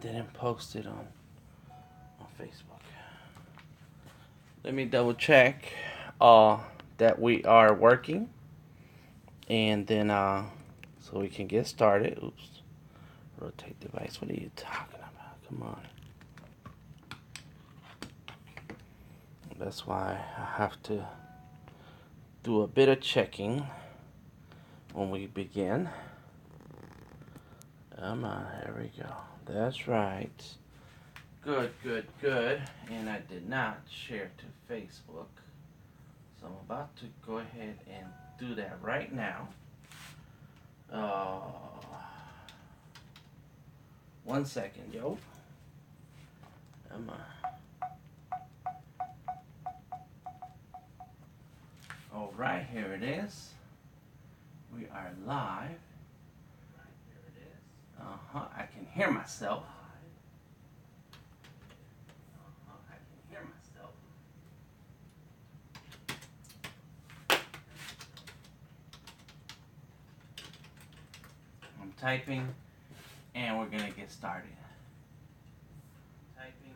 didn't post it on Facebook. Let me double check that we are working, and then so we can get started. Oops. Rotate device. What are you talking about? Come on. That's why I have to do a bit of checking when we begin. Come on, here we go. That's right. Good, good, good. And I did not share to Facebook. So I'm about to go ahead and do that right now. 1 second, yo. Come on. All right, here it is. We are live. Here it is. I can hear myself. I can hear myself. I'm typing, and we're gonna get started. Typing,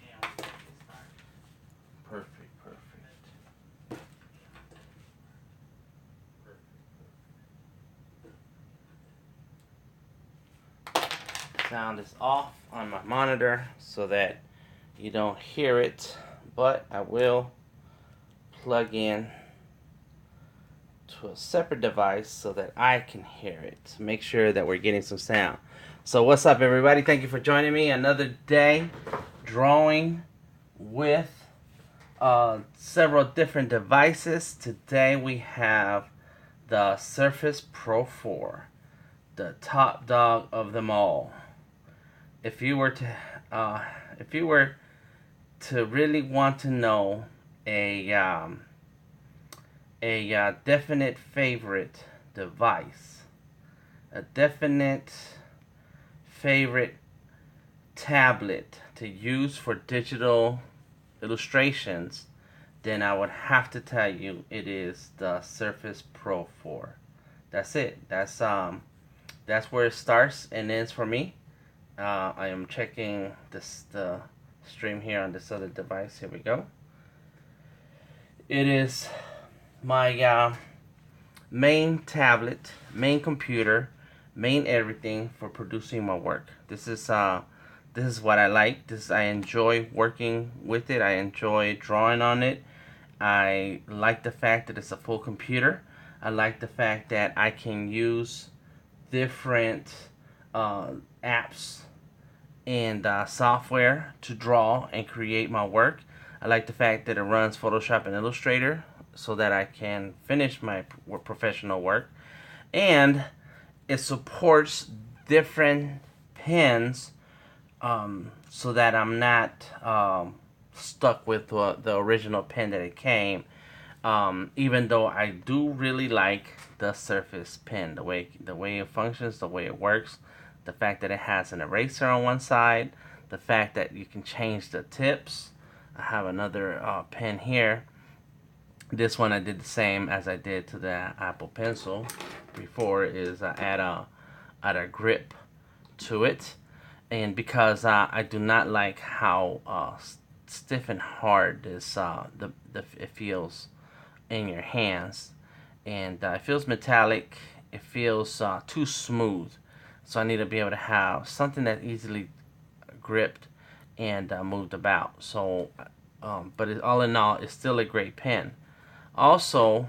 and we're gonna get started. Perfect. Sound is off on my monitor so that you don't hear it, but I will plug in to a separate device so that I can hear it to make sure that we're getting some sound. So what's up, everybody? Thank you for joining me. Another day drawing with several different devices. Today we have the Surface Pro 4, the top dog of them all. If you were to really want to know a definite favorite device, a definite favorite tablet to use for digital illustrations, then I would have to tell you it is the Surface Pro 4. That's it. That's where it starts and ends for me. I am checking the stream here on this other device. Here we go. It is my main tablet, main computer, main everything for producing my work. This is what I like. I enjoy working with it. I enjoy drawing on it. I like the fact that it's a full computer. I like the fact that I can use different apps and software to draw and create my work. I like the fact that it runs Photoshop and Illustrator so that I can finish my professional work, and it supports different pens so that I'm not stuck with the original pen that it came, even though I do really like the Surface pen, the way it functions, the way it works. The fact that it has an eraser on one side, the fact that you can change the tips. I have another pen here. This one I did the same as I did to the Apple Pencil before, is add a grip to it. And because I do not like how stiff and hard this it feels in your hands, and it feels metallic. It feels too smooth. So I need to be able to have something that easily gripped and moved about. So, but all in all, it's still a great pen. Also,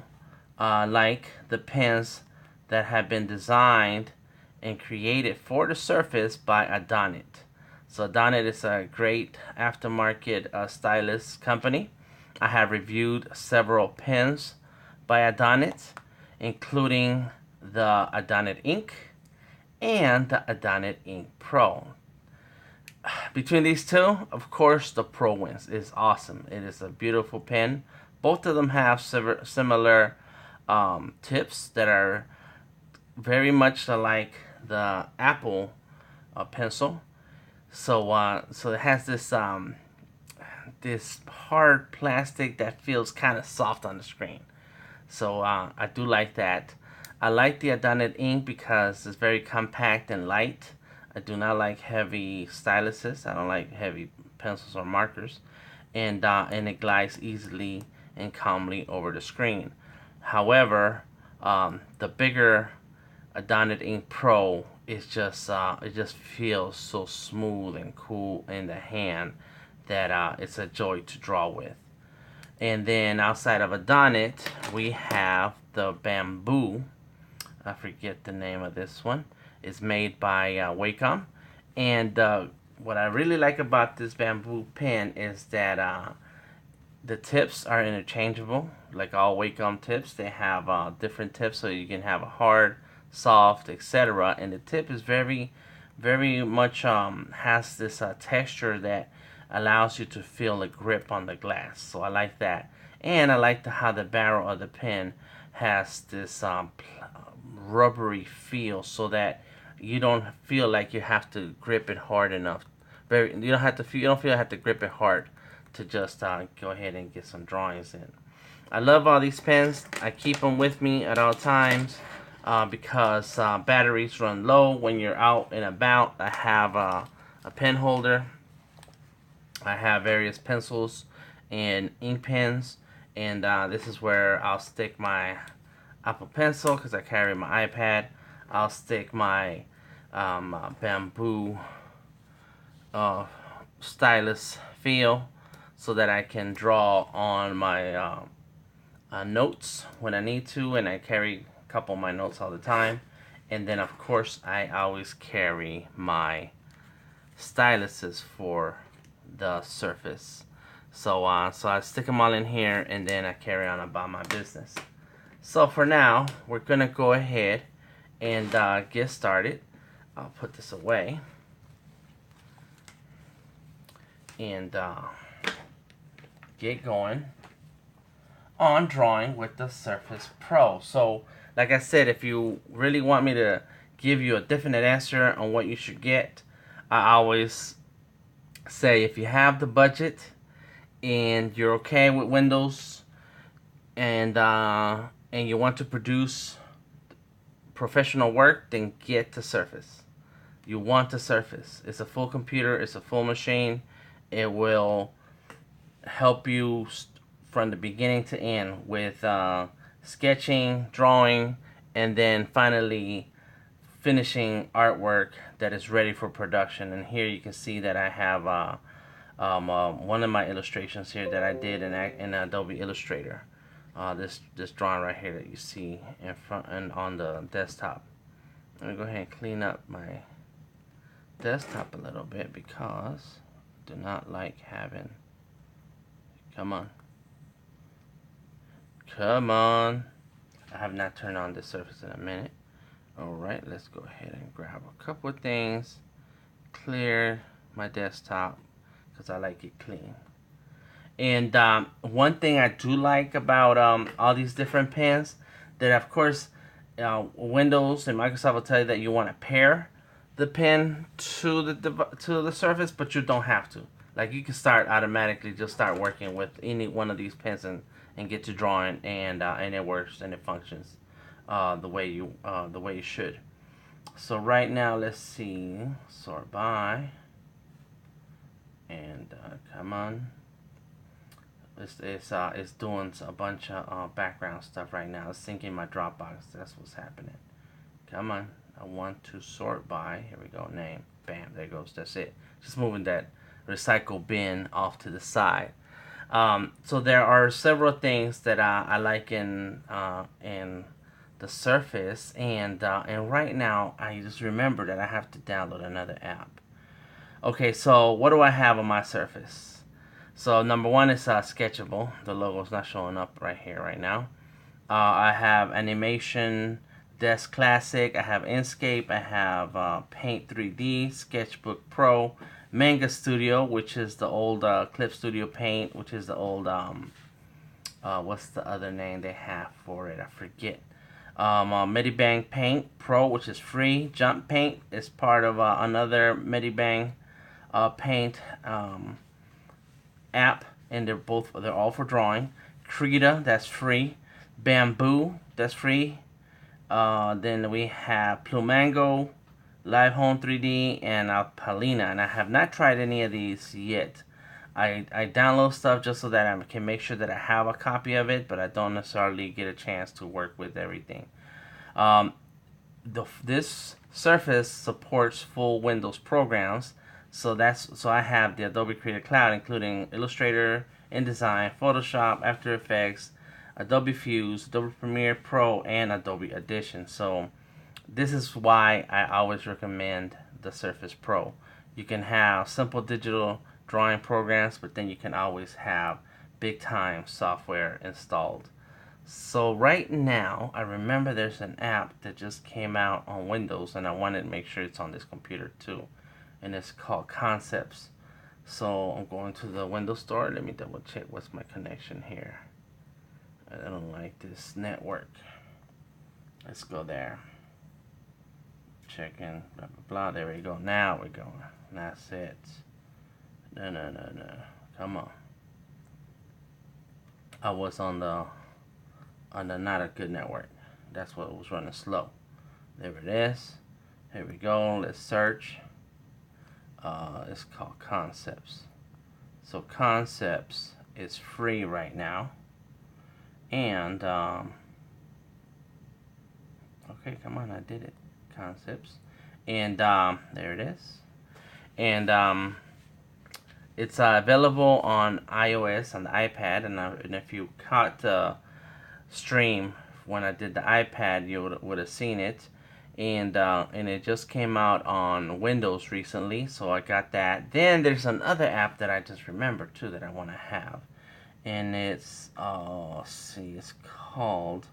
like the pens that have been designed and created for the Surface by Adobe. So Adobe is a great aftermarket stylus company. I have reviewed several pens by Adobe, including the Adobe Ink and the Adobe Ink Pro. Between these two, of course, the Pro wins. It's awesome. It is a beautiful pen. Both of them have similar tips that are very much like the Apple pencil. So it has this this hard plastic that feels kind of soft on the screen. So I do like that. I like the Adobe Ink because it's very compact and light. I do not like heavy styluses. I don't like heavy pencils or markers, and it glides easily and calmly over the screen. However, the bigger Adobe Ink Pro is just it just feels so smooth and cool in the hand that it's a joy to draw with. And then outside of Adobe, we have the Bamboo. I forget the name of this one. It's made by Wacom, and what I really like about this Bamboo pen is that the tips are interchangeable. Like all Wacom tips, they have different tips, so you can have a hard, soft, etc. And the tip is very much has this texture that allows you to feel a grip on the glass. So I like that, and I like how the barrel of the pen has this rubbery feel, so that you don't feel like you have to grip it hard enough. You don't feel you have to grip it hard to just go ahead and get some drawings in. I love all these pens. I keep them with me at all times because batteries run low when you're out and about. I have a pen holder. I have various pencils and ink pens, and this is where I'll stick my Apple Pencil because I carry my iPad. I'll stick my Bamboo Stylus feel so that I can draw on my notes when I need to, and I carry a couple of my notes all the time. And then of course I always carry my styluses for the surface. So so I stick them all in here, and then I carry on about my business. So for now, we're gonna go ahead and get started. I'll put this away and get going on drawing with the Surface Pro. So like I said, if you really want me to give you a definite answer on what you should get, I always say if you have the budget and you're okay with Windows and you want to produce professional work, then get the Surface. You want the Surface. It's a full computer. It's a full machine. It will help you from the beginning to end with sketching, drawing, and then finally finishing artwork that is ready for production. And here you can see that I have one of my illustrations here that I did in Adobe Illustrator. This drawing right here that you see in front and on the desktop. I'm gonna go ahead and clean up my desktop a little bit because I do not like having. Come on. I have not turned on the Surface in a minute. Alright, let's go ahead and grab a couple of things, clear my desktop because I like it clean. And one thing I do like about all these different pens, that of course Windows and Microsoft will tell you that you want to pair the pen to the Surface, but you don't have to. Like you can start automatically, just start working with any one of these pens and get to drawing, and it works and it functions the way you should. So right now, let's see, sort by, and come on. It's doing a bunch of background stuff right now. It's syncing my Dropbox. That's what's happening. Come on. I want to sort by. Here we go. Name. Bam. There goes. That's it. Just moving that recycle bin off to the side. So there are several things that I like in the Surface, and right now I just remember that I have to download another app. Okay, so what do I have on my Surface? So number one is Sketchable. The logo's not showing up right here right now. I have Animation Desk Classic. I have Inkscape. I have Paint 3D, Sketchbook Pro, Manga Studio, which is the old Clip Studio Paint, which is the old what's the other name they have for it? I forget. Medibang Paint Pro, which is free. Jump Paint is part of another Medibang Paint app, and they're all for drawing. Krita, that's free. Bamboo, that's free. Then we have Plumango, Live Home 3D, and Palina, and I have not tried any of these yet. I download stuff just so that I can make sure that I have a copy of it, but I don't necessarily get a chance to work with everything. Um, this Surface supports full Windows programs, so I have the Adobe Creative Cloud, including Illustrator, InDesign, Photoshop, After Effects, Adobe Fuse, Adobe Premiere Pro, and Adobe Audition. So this is why I always recommend the Surface Pro. You can have simple digital drawing programs, but then you can always have big time software installed. So right now, I remember there's an app that just came out on Windows, and I wanted to make sure it's on this computer too. And it's called Concepts. So I'm going to the Windows Store. Let me double check what's my connection here. I don't like this network. Let's go there. Checking, blah, blah, blah. There we go. Now we're going. That's it. No. Come on. I was on the not a good network. That's what was running slow. There it is. Here we go. Let's search. It's called Concepts. So Concepts is free right now. And okay, come on, I did it. Concepts. And there it is. And it's available on iOS, on the iPad, and if you caught the stream when I did the iPad, you would have seen it. And it just came out on Windows recently, so I got that. Then there's another app that I just remembered too that I want to have, and it's let's see, it's called,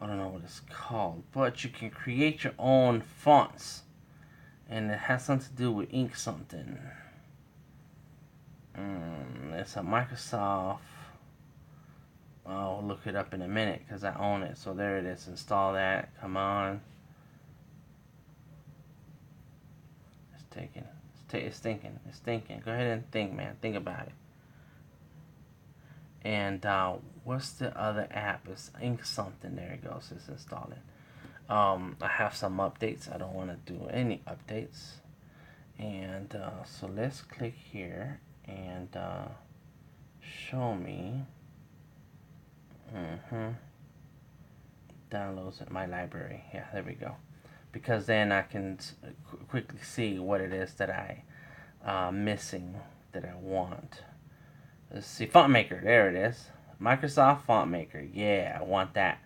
I don't know what it's called, but you can create your own fonts, and it has something to do with ink something. It's a Microsoft. I'll look it up in a minute because I own it. So there it is. Install that. Come on. It's taking. It's thinking. It's thinking. Go ahead and think, man. Think about it. And what's the other app? It's Ink something. There it goes. It's installing. I have some updates. I don't want to do any updates. And so let's click here and show me. Downloads in my library. Yeah, there we go. Because then I can quickly see what it is that I missing that I want. Let's see, Font Maker. There it is. Microsoft Font Maker. Yeah, I want that.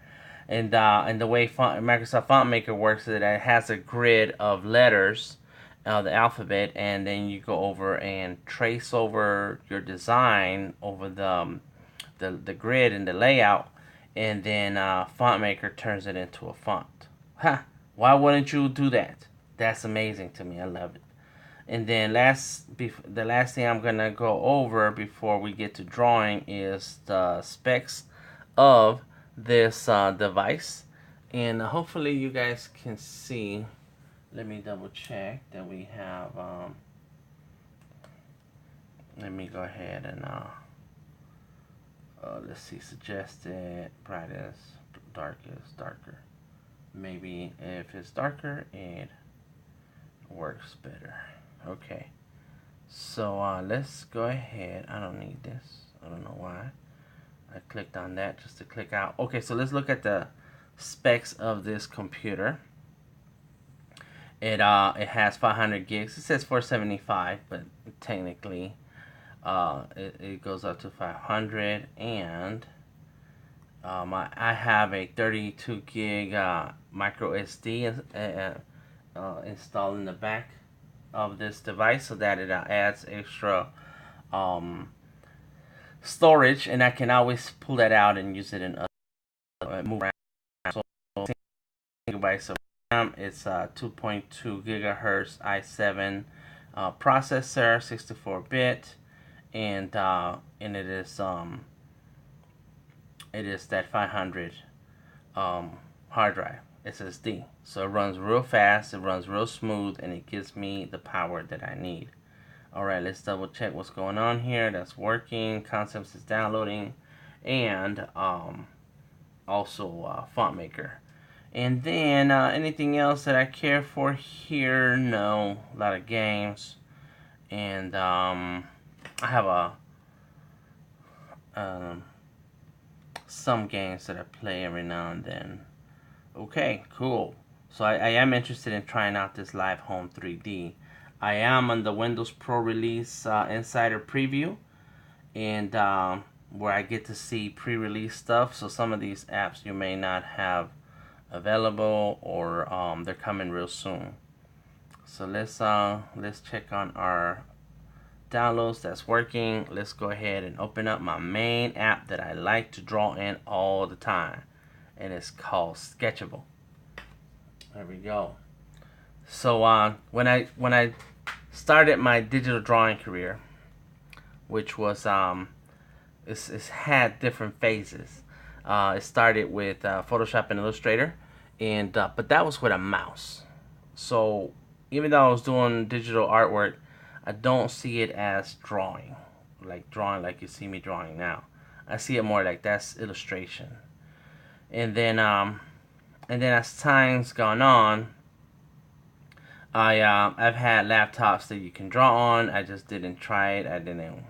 And the way Microsoft Font Maker works is that it has a grid of letters, the alphabet, and then you go over and trace over your design over the grid and the layout, and then Font Maker turns it into a font. Ha! Why wouldn't you do that? That's amazing to me. I love it. And then the last thing I'm gonna go over before we get to drawing is the specs of this device, and hopefully you guys can see. Let me double check that we have. Let me go ahead and let's see, suggested brightest, darkest, darker. Maybe if it's darker, it works better. Okay, so let's go ahead. I don't need this. I don't know why. I clicked on that just to click out. Okay, so let's look at the specs of this computer. It has 500 gigs. It says 475, but technically it goes up to 500. And I have a 32 gig micro SD installed in the back of this device, so that it adds extra storage, and I can always pull that out and use it in other move around. So gigabytes of RAM. It's 2.2 gigahertz i7 processor, 64-bit, and it is that 500 hard drive SSD. So it runs real fast, it runs real smooth, and it gives me the power that I need. Alright, let's double check what's going on here. That's working. Concepts is downloading. And also Font Maker. And then anything else that I care for here? No, a lot of games, and I have um, some games that I play every now and then. Okay, cool. So I am interested in trying out this Live Home 3D. I am on the Windows Pro Release Insider Preview, and where I get to see pre-release stuff. So some of these apps you may not have available, or they're coming real soon. So let's check on our downloads that's working. Let's go ahead and open up my main app that I like to draw in all the time, and it's called Sketchable. There we go. So when I started my digital drawing career, which was it's had different phases. It started with Photoshop and Illustrator, and but that was with a mouse. So even though I was doing digital artwork, I don't see it as drawing like you see me drawing now. I see it more like that's illustration. And then as time's gone on, I've had laptops that you can draw on. I just didn't try it. I didn't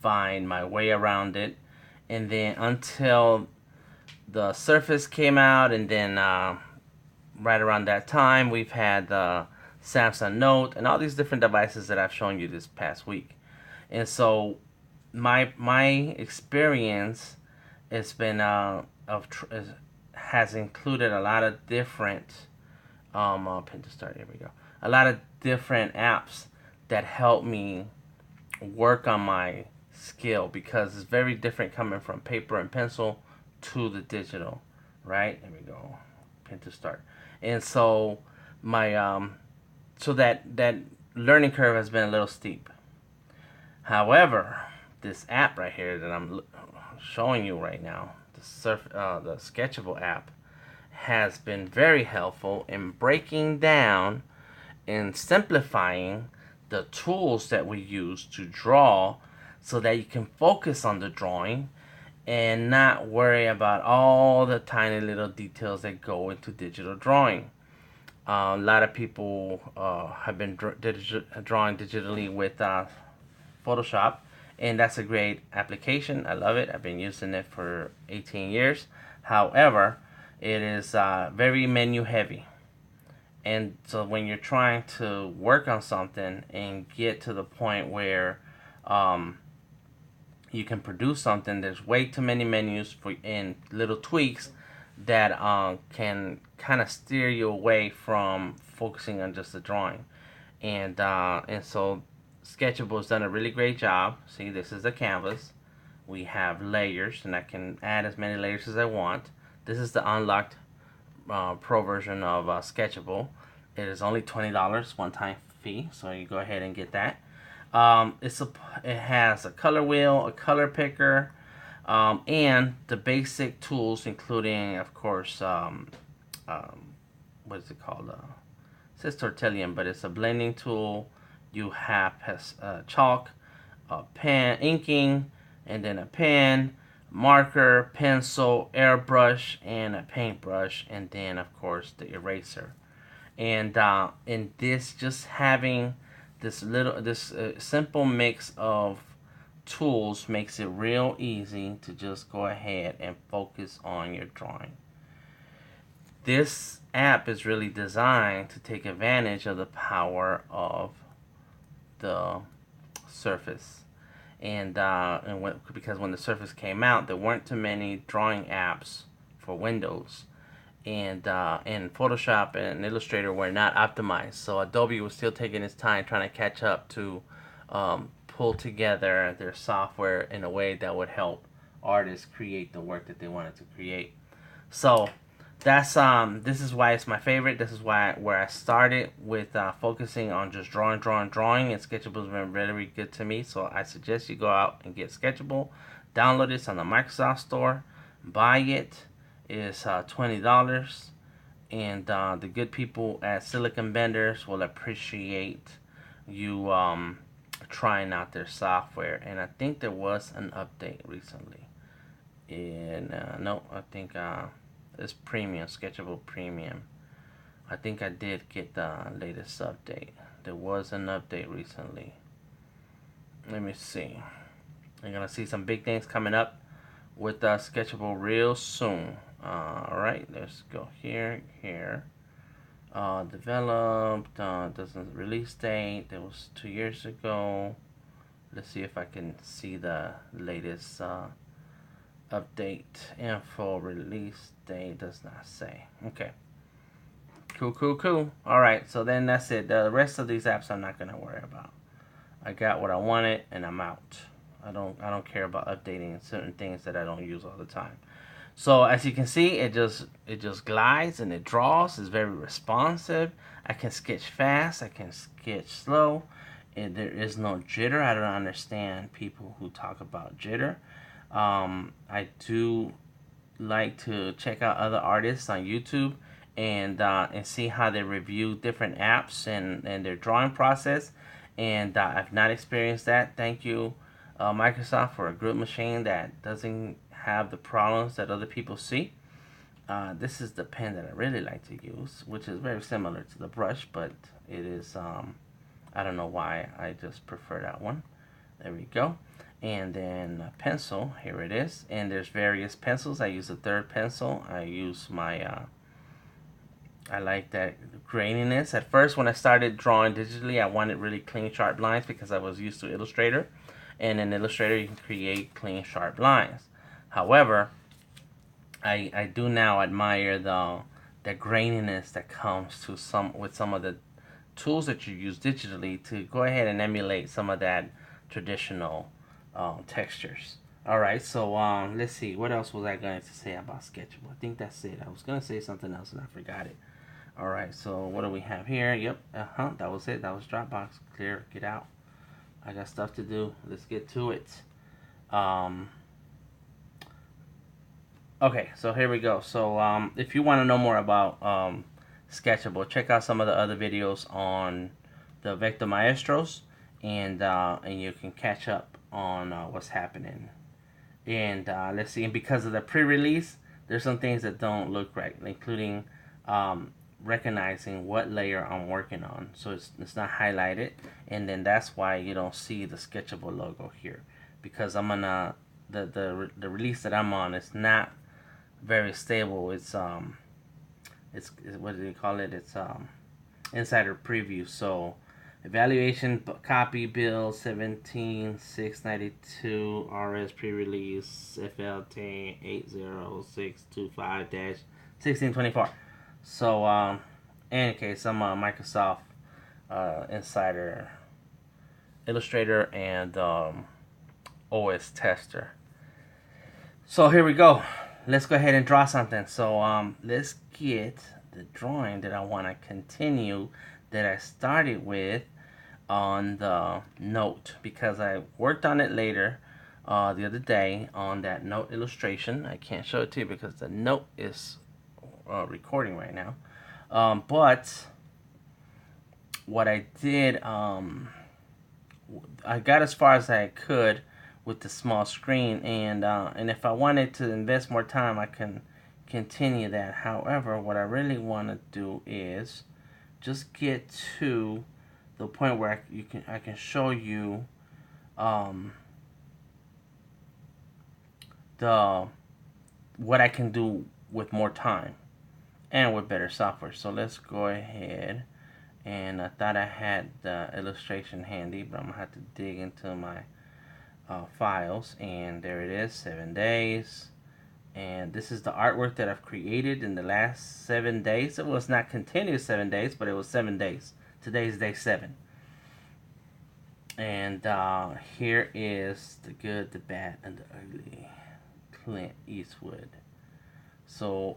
find my way around it. And then until the Surface came out, and then right around that time, we've had the Samsung Note and all these different devices that I've shown you this past week. And so my experience has been has included a lot of different pin to start. Here we go. A lot of different apps that help me work on my skill, because it's very different coming from paper and pencil to the digital, right? There we go. Pin to start. And so my so that learning curve has been a little steep. However, this app right here that I'm showing you right now, the Sketchable app, has been very helpful in breaking down and simplifying the tools that we use to draw, so that you can focus on the drawing and not worry about all the tiny little details that go into digital drawing. A lot of people have been drawing digitally with Photoshop, and that's a great application. I love it. I've been using it for 18 years. However, it is very menu heavy. And so when you're trying to work on something and get to the point where you can produce something, there's way too many menus and little tweaks that can kind of steer you away from focusing on just the drawing. And so Sketchable has done a really great job. See, this is the canvas. We have layers, and I can add as many layers as I want. This is the unlocked pro version of Sketchable. It is only $20 one-time fee, so you go ahead and get that. It has a color wheel, a color picker, and the basic tools, including, of course, what is it called? It says Tortillion, but it's a blending tool. You have chalk, a pen, inking, and then a pen, marker, pencil, airbrush, and a paintbrush, and then of course the eraser. And in this, just having this simple mix of tools makes it real easy to just go ahead and focus on your drawing. This app is really designed to take advantage of the power of the Surface. Because when the Surface came out, there weren't too many drawing apps for Windows, and Photoshop and Illustrator were not optimized. So Adobe was still taking its time trying to catch up to pull together their software in a way that would help artists create the work that they wanted to create. So that's this is why it's my favorite. This is where I started with focusing on just drawing, and Sketchable's been very good to me. So I suggest you go out and get Sketchable, download this on the Microsoft Store, buy it. It's $20, and the good people at Silicon Benders will appreciate you trying out their software. And I think there was an update recently. And no, I think It's premium, Sketchable premium. I think I did get the latest update. There was an update recently. Let me see. You're gonna see some big things coming up with Sketchable real soon. Alright, let's go here. Developed, doesn't release date. That was 2 years ago. Let's see if I can see the latest update info. Release date does not say. Okay. Cool. Alright, so then that's it. The rest of these apps I'm not gonna worry about. I got what I wanted and I'm out. I don't care about updating certain things that I don't use all the time. So as you can see, it just glides and it draws. It's very responsive. I can sketch fast. I can sketch slow. And there is no jitter. I don't understand people who talk about jitter. I do like to check out other artists on YouTube and see how they review different apps and their drawing process. And I've not experienced that. Thank you, Microsoft, for a good machine that doesn't have the problems that other people see. This is the pen that I really like to use, which is very similar to the brush, but it is, I don't know why, I just prefer that one. There we go. And then a pencil, here it is. And there's various pencils. I use a third pencil. I use my, I like that graininess. At first, when I started drawing digitally, I wanted really clean, sharp lines because I was used to Illustrator. And in Illustrator, you can create clean, sharp lines. However, I do now admire the graininess that comes to with some of the tools that you use digitally to go ahead and emulate some of that traditional textures. Alright, so let's see. What else was I going to say about Sketchable? I think that's it. I was going to say something else and I forgot it. Alright, so what do we have here? Yep, that was it. That was Dropbox. Clear, get out. I got stuff to do. Let's get to it. Okay, so here we go. So if you want to know more about Sketchable, check out some of the other videos on the Vector Maestros, and you can catch up on what's happening. And let's see, and because of the pre-release, there's some things that don't look right, including recognizing what layer I'm working on. So it's not highlighted, and then that's why you don't see the Sketchable logo here, because I'm gonna the release that I'm on is not very stable. It's what do they call it? It's insider preview. So evaluation copy build 17692 RS pre-release FLT 80625-1624. So in any case, I'm a Microsoft insider Illustrator and OS tester. So here we go. Let's go ahead and draw something. So let's get the drawing that I want to continue that I started with on the note, because I worked on it later the other day on that note illustration. I can't show it to you because the note is recording right now. But what I did, I got as far as I could with the small screen, and if I wanted to invest more time, I can continue that. However, what I really want to do is just get to the point where I can show you what I can do with more time and with better software. So let's go ahead, and I thought I had the illustration handy, but I'm gonna have to dig into my files, and there it is, 7 days. And this is the artwork that I've created in the last 7 days. It was not continuous 7 days, but it was 7 days. Today is day 7. And here is the good, the bad, and the ugly. Clint Eastwood. So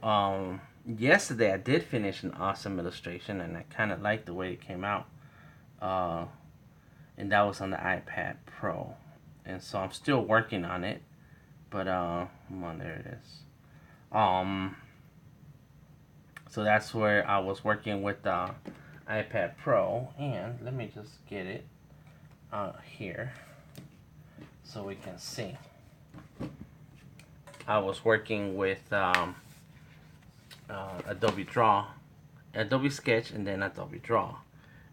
yesterday I did finish an awesome illustration, and I kind of liked the way it came out. And that was on the iPad Pro. And so I'm still working on it. But come on, there it is. So that's where I was working with the iPad Pro, and let me just get it here so we can see. I was working with Adobe Draw, Adobe Sketch, and then Adobe Draw.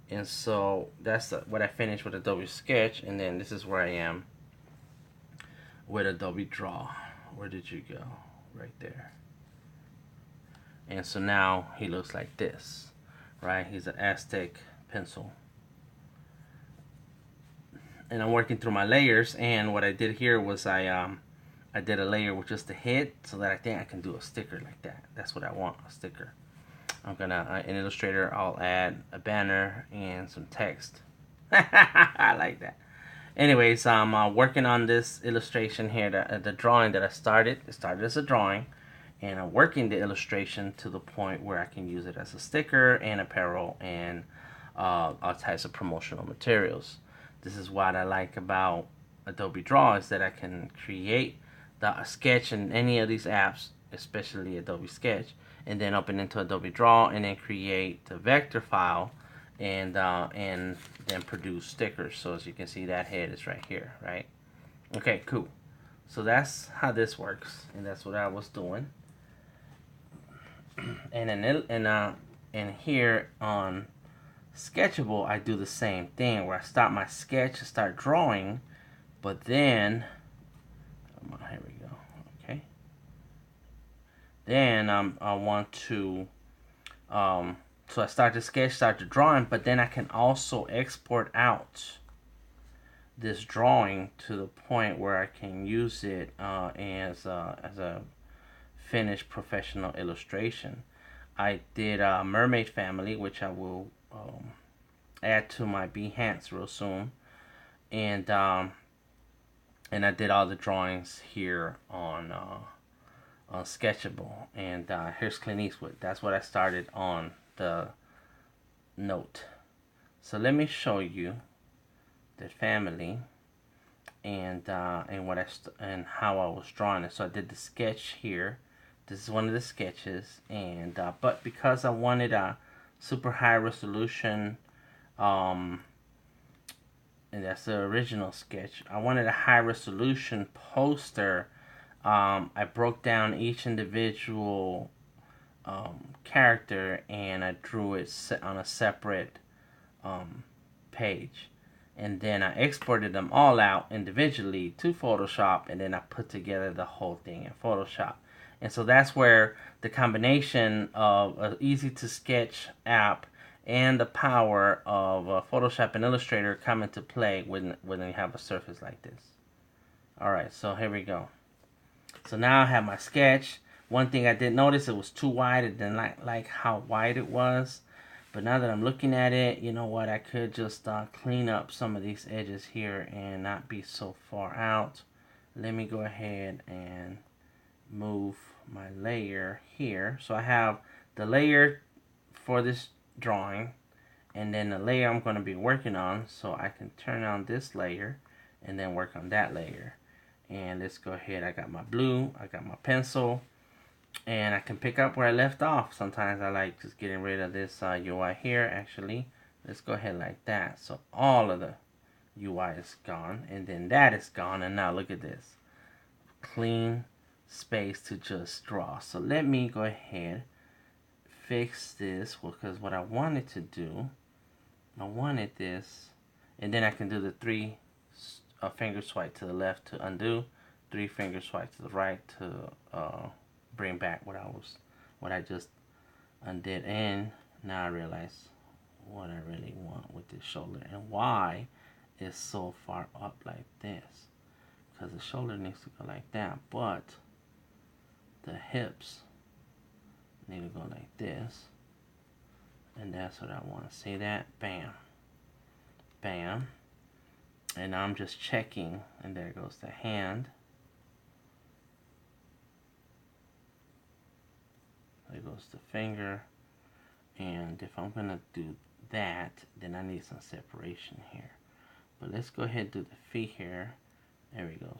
And so that's what I finished with Adobe Sketch, and then this is where I am with Adobe Draw. Where did you go? Right there. And so now he looks like this, right? He's an Aztec pencil. And I'm working through my layers, and what I did here was I did a layer with just the head, so that I think I can do a sticker like that. That's what I want, a sticker. I'm gonna in Illustrator I'll add a banner and some text. I like that. Anyways, I'm working on this illustration here, the drawing that I started. It started as a drawing, and I'm working the illustration to the point where I can use it as a sticker and apparel and all types of promotional materials. This is what I like about Adobe Draw, is that I can create the sketch in any of these apps, especially Adobe Sketch, and then open into Adobe Draw and then create the vector file and then produce stickers. So as you can see, that head is right here, right? Okay, cool. So that's how this works, and that's what I was doing. And here on Sketchable, I do the same thing where I stop my sketch and start drawing, but then here we go. Okay. Then I want to so I start the sketch, start the drawing, but then I can also export out this drawing to the point where I can use it as a finished professional illustration. I did a mermaid family, which I will add to my Behance real soon, and I did all the drawings here on Sketchable. And here's Clint Eastwood. That's what I started on the note. So let me show you the family and what and how I was drawing it. So I did the sketch here. This is one of the sketches, and but because I wanted a super high resolution, and that's the original sketch, I wanted a high resolution poster. I broke down each individual character, and I drew it on a separate page, and then I exported them all out individually to Photoshop, and then I put together the whole thing in Photoshop. And so that's where the combination of an easy to sketch app and the power of Photoshop and Illustrator come into play when you have a surface like this. Alright, so here we go. So now I have my sketch. One thing I did notice, it was too wide. I didn't like how wide it was. But now that I'm looking at it, you know what? I could just clean up some of these edges here and not be so far out. Let me go ahead and move my layer here. So I have the layer for this drawing, and then the layer I'm going to be working on. So I can turn on this layer and then work on that layer. And let's go ahead. I got my blue, I got my pencil, and I can pick up where I left off. Sometimes I like just getting rid of this UI here. Actually, let's go ahead like that. So all of the UI is gone, and then that is gone. And now look at this. Clean space to just draw. So let me go ahead, fix this, because what I wanted to do, I wanted this, and then I can do the three finger swipe to the left to undo, 3 finger swipe to the right to bring back what I just undid. And now I realize what I really want with this shoulder and why it's so far up like this, because the shoulder needs to go like that, but the hips need to go like this, and that's what I want to see. That bam, bam. And I'm just checking, and there goes the hand. There goes the finger. And if I'm going to do that, then I need some separation here. But let's go ahead and do the feet here. There we go.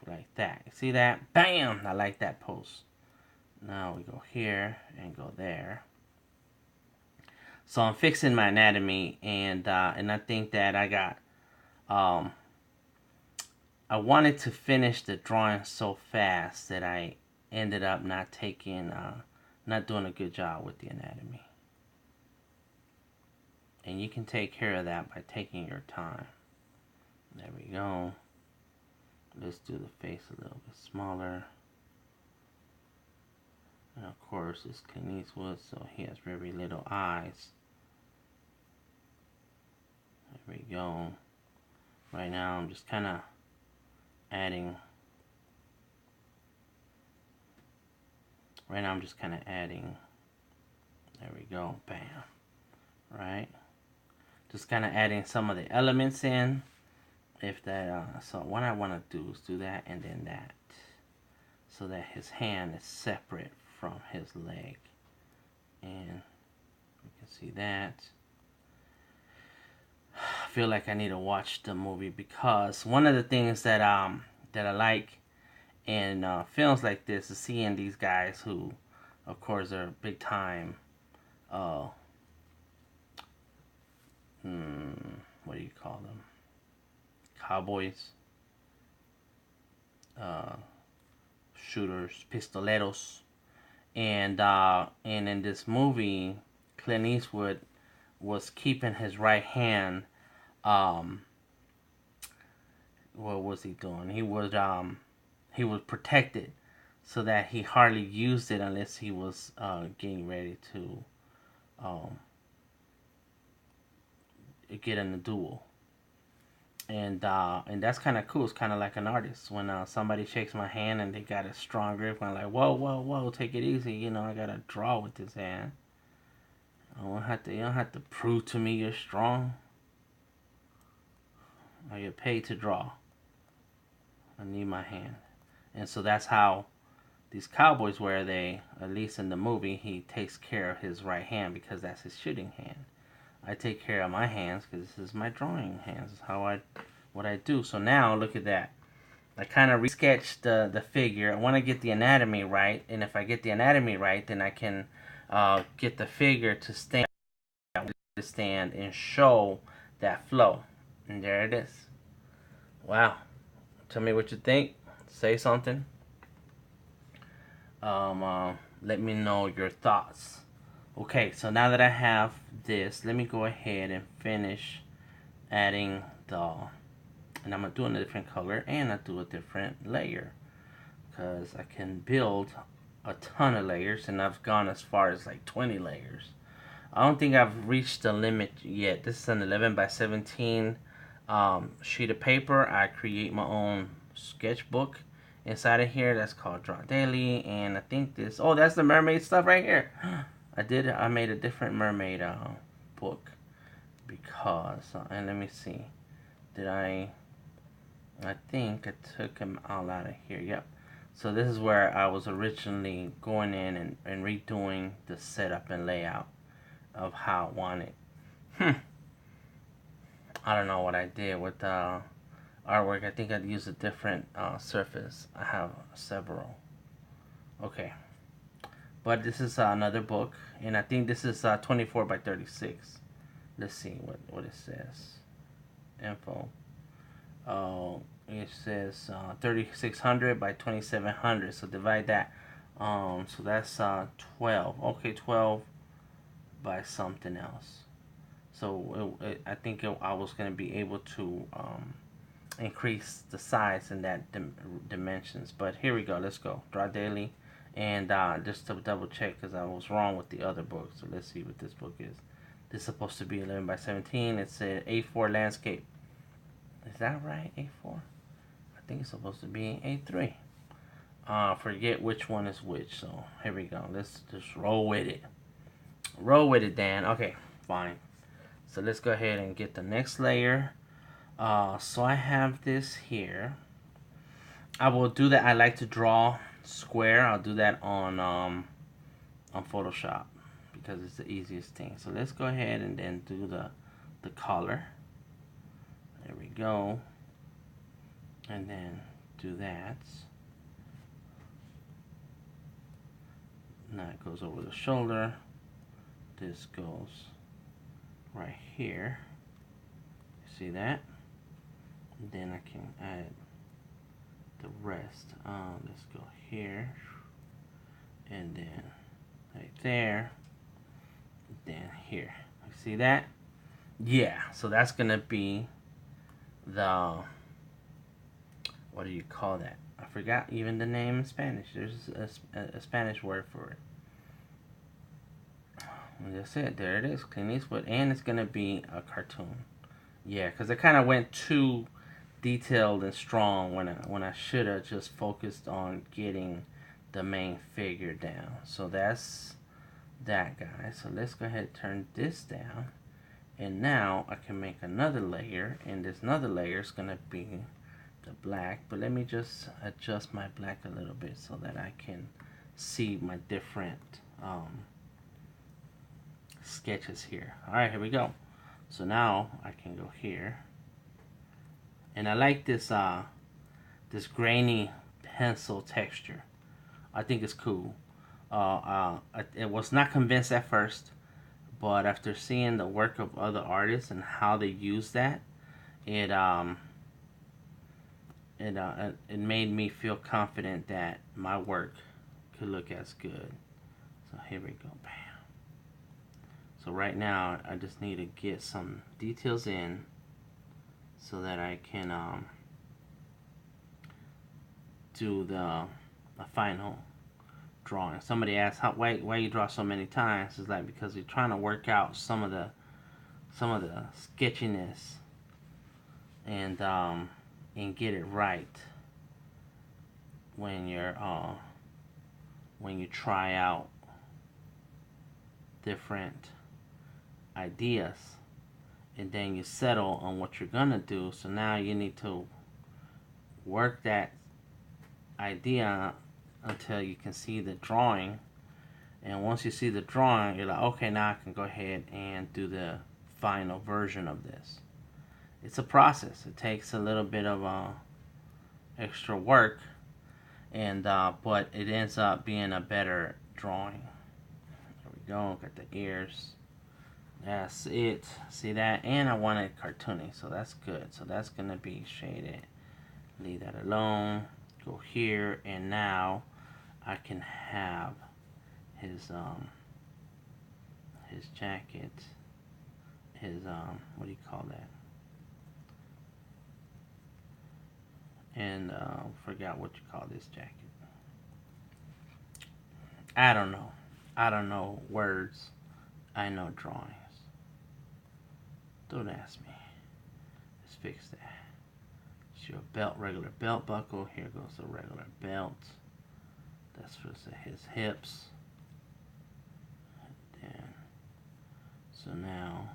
Like that. See that? Bam! I like that pose. Now we go here and go there. So I'm fixing my anatomy, and I think that I got I wanted to finish the drawing so fast that I ended up not taking not doing a good job with the anatomy. And you can take care of that by taking your time. There we go. Let's do the face a little bit smaller. And of course, it's Clint Eastwood, so he has very little eyes. There we go. Right now, I'm just kind of adding. Right now, I'm just kind of adding. There we go. Bam. Right. Just kind of adding some of the elements in. If that, so what I want to do is do that and then that, so that his hand is separate from his leg, and you can see that. I feel like I need to watch the movie, because one of the things that that I like in films like this is seeing these guys who, of course, are big time. What do you call them? Cowboys, shooters, pistoleros, and in this movie, Clint Eastwood was keeping his right hand. What was he doing? He was protected, so that he hardly used it unless he was getting ready to get in a duel. And that's kind of cool. It's kind of like an artist. When somebody shakes my hand and they got a strong grip, I'm like, whoa, whoa, whoa, take it easy. You know, I gotta draw with this hand. You don't have to prove to me you're strong. I get paid to draw. I need my hand. And so that's how these cowboys were. They, at least in the movie, he takes care of his right hand because that's his shooting hand. I take care of my hands because this is my drawing hands. This is what I do. So now look at that. I kind of resketched the figure. I want to get the anatomy right, and if I get the anatomy right, then I can get the figure to stand and show that flow. And there it is. Wow. Tell me what you think. Say something. Let me know your thoughts. Okay, so now that I have this, let me go ahead and finish adding and I'm going to do it in a different color, and I do a different layer, because I can build a ton of layers, and I've gone as far as like 20 layers. I don't think I've reached the limit yet. This is an 11 by 17 sheet of paper. I create my own sketchbook inside of here. That's called Draw Daily, and I think that's the mermaid stuff right here. I made a different mermaid book, because, and let me see, I think I took him all out of here. Yep. So this is where I was originally going in and redoing the setup and layout of how I want it. I don't know what I did with artwork. I think I'd use a different surface. I have several. Okay. But this is another book, and I think this is 24 by 36. Let's see what it says. Info. It says 3600 by 2700. So divide that. So that's 12. Okay, 12 by something else. So I think I was going to be able to increase the size in that dimensions. But here we go. Let's go. Draw Daily. And just to double check, because I was wrong with the other book. So let's see what this book is. This is supposed to be 11 by 17. It's a A4 landscape. Is that right? A4? I think it's supposed to be A3. Forget which one is which. So here we go. Let's just roll with it. Roll with it, Dan. Okay, fine. So let's go ahead and get the next layer. So I have this here. I will do that. I like to draw square. I'll do that on Photoshop, because it's the easiest thing. So let's go ahead and then do the color. There we go. And then do that. Now it goes over the shoulder. This goes right here. See that? And then I can add the rest. Let's go here. And then right there. Then here, you see that? Yeah, so that's gonna be the, what do you call that? I forgot even the name in Spanish. There's a Spanish word for it. And that's it. There it is. Clint Eastwood. And it's going to be a cartoon. Yeah, because it kind of went too detailed and strong when I should have just focused on getting the main figure down. So that's that, guys. So let's go ahead and turn this down. And now I can make another layer. And this another layer is going to be the black. But let me just adjust my black a little bit so that I can see my different sketches here. Alright, here we go. So now I can go here. And I like this this grainy pencil texture. I think it's cool. I was not convinced at first, but after seeing the work of other artists and how they use that, it made me feel confident that my work could look as good. So here we go. Bam. So right now I just need to get some details in so that I can do the final drawing. Somebody asked why you draw so many times. It's like because you're trying to work out some of the sketchiness and get it right when you try out different ideas, and then you settle on what you're gonna do. So now you need to work that idea until you can see the drawing, and once you see the drawing, you're like, okay, now I can go ahead and do the final version of this. It's a process. It takes a little bit of extra work, and but it ends up being a better drawing. There we go. Got the ears. That's it. See that? And I want it cartoony, so that's good. So that's gonna be shaded. Leave that alone. Go here, and now I can have his jacket. His what do you call that? And forgot what you call this jacket. I don't know. I don't know words. I know drawings. Don't ask me. Let's fix that. It's your belt, regular belt buckle. Here goes the regular belt. That's for his hips. And then, so now,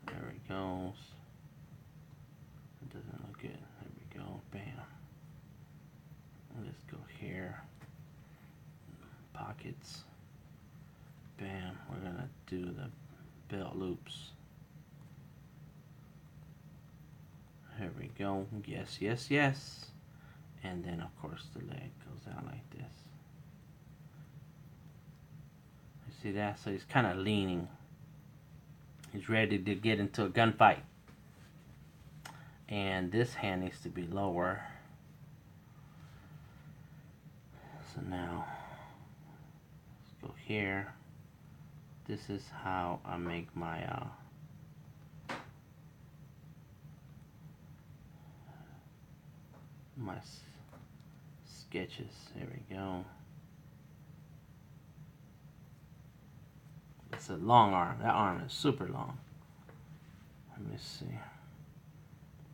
there it goes. It doesn't look good. There we go. Bam. Let's go here. Pockets. Bam. We're gonna do the belt loops. Here we go. Yes, yes, yes. And then, of course, the leg goes out like this. You see that? So he's kind of leaning. He's ready to get into a gunfight. And this hand needs to be lower. So now, let's go here. This is how I make my my sketches. There we go. It's a long arm. That arm is super long. Let me see.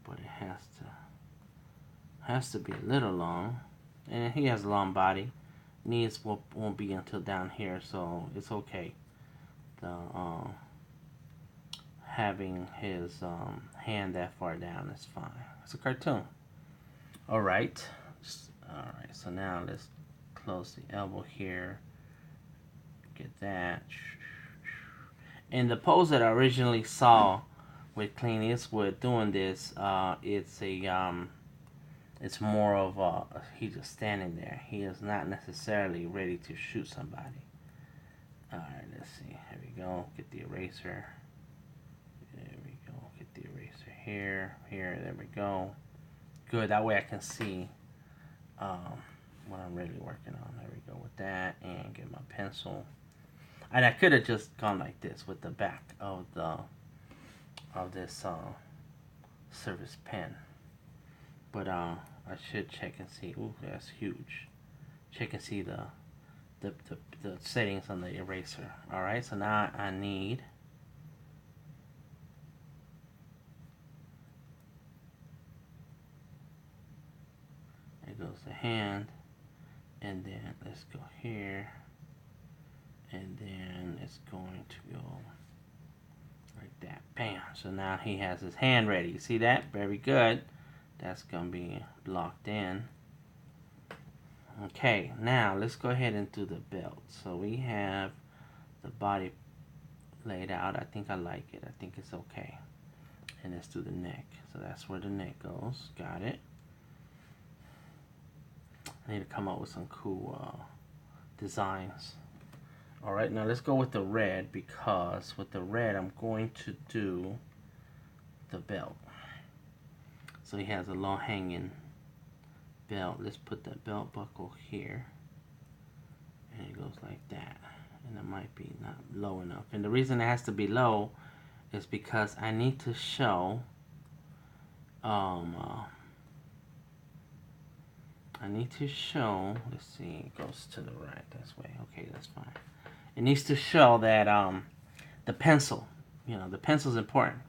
But it has to be a little long. And he has a long body. Knees won't be until down here, so it's okay. The having his hand that far down is fine. It's a cartoon. Alright, so now let's close the elbow here. Get that. And the pose that I originally saw with Clint Eastwood doing this, it's more of he's just standing there. He is not necessarily ready to shoot somebody. Alright, let's see. Here we go. Get the eraser. There we go. Get the eraser here. There we go. Good, that way I can see what I'm really working on. There we go with that, and get my pencil. And I could have just gone like this with the back of this Surface pen, but I should check and see. Ooh, that's huge. Check and see the settings on the eraser. All right, so now I need. It goes the hand, and then let's go here, and then it's going to go like that. Bam. So now he has his hand ready. You see that? Very good. That's going to be locked in. Okay, now let's go ahead and do the belt. So we have the body laid out. I think I like it. I think it's okay. And let's do the neck. So that's where the neck goes. Got it. I need to come up with some cool designs. Alright, now let's go with the red, because with the red I'm going to do the belt. So he has a long hanging belt. Let's put that belt buckle here, and it goes like that, and it might be not low enough. And the reason it has to be low is because I need to show let's see, it goes to the right this way. Okay, that's fine. It needs to show that the pencil, the pencil is important,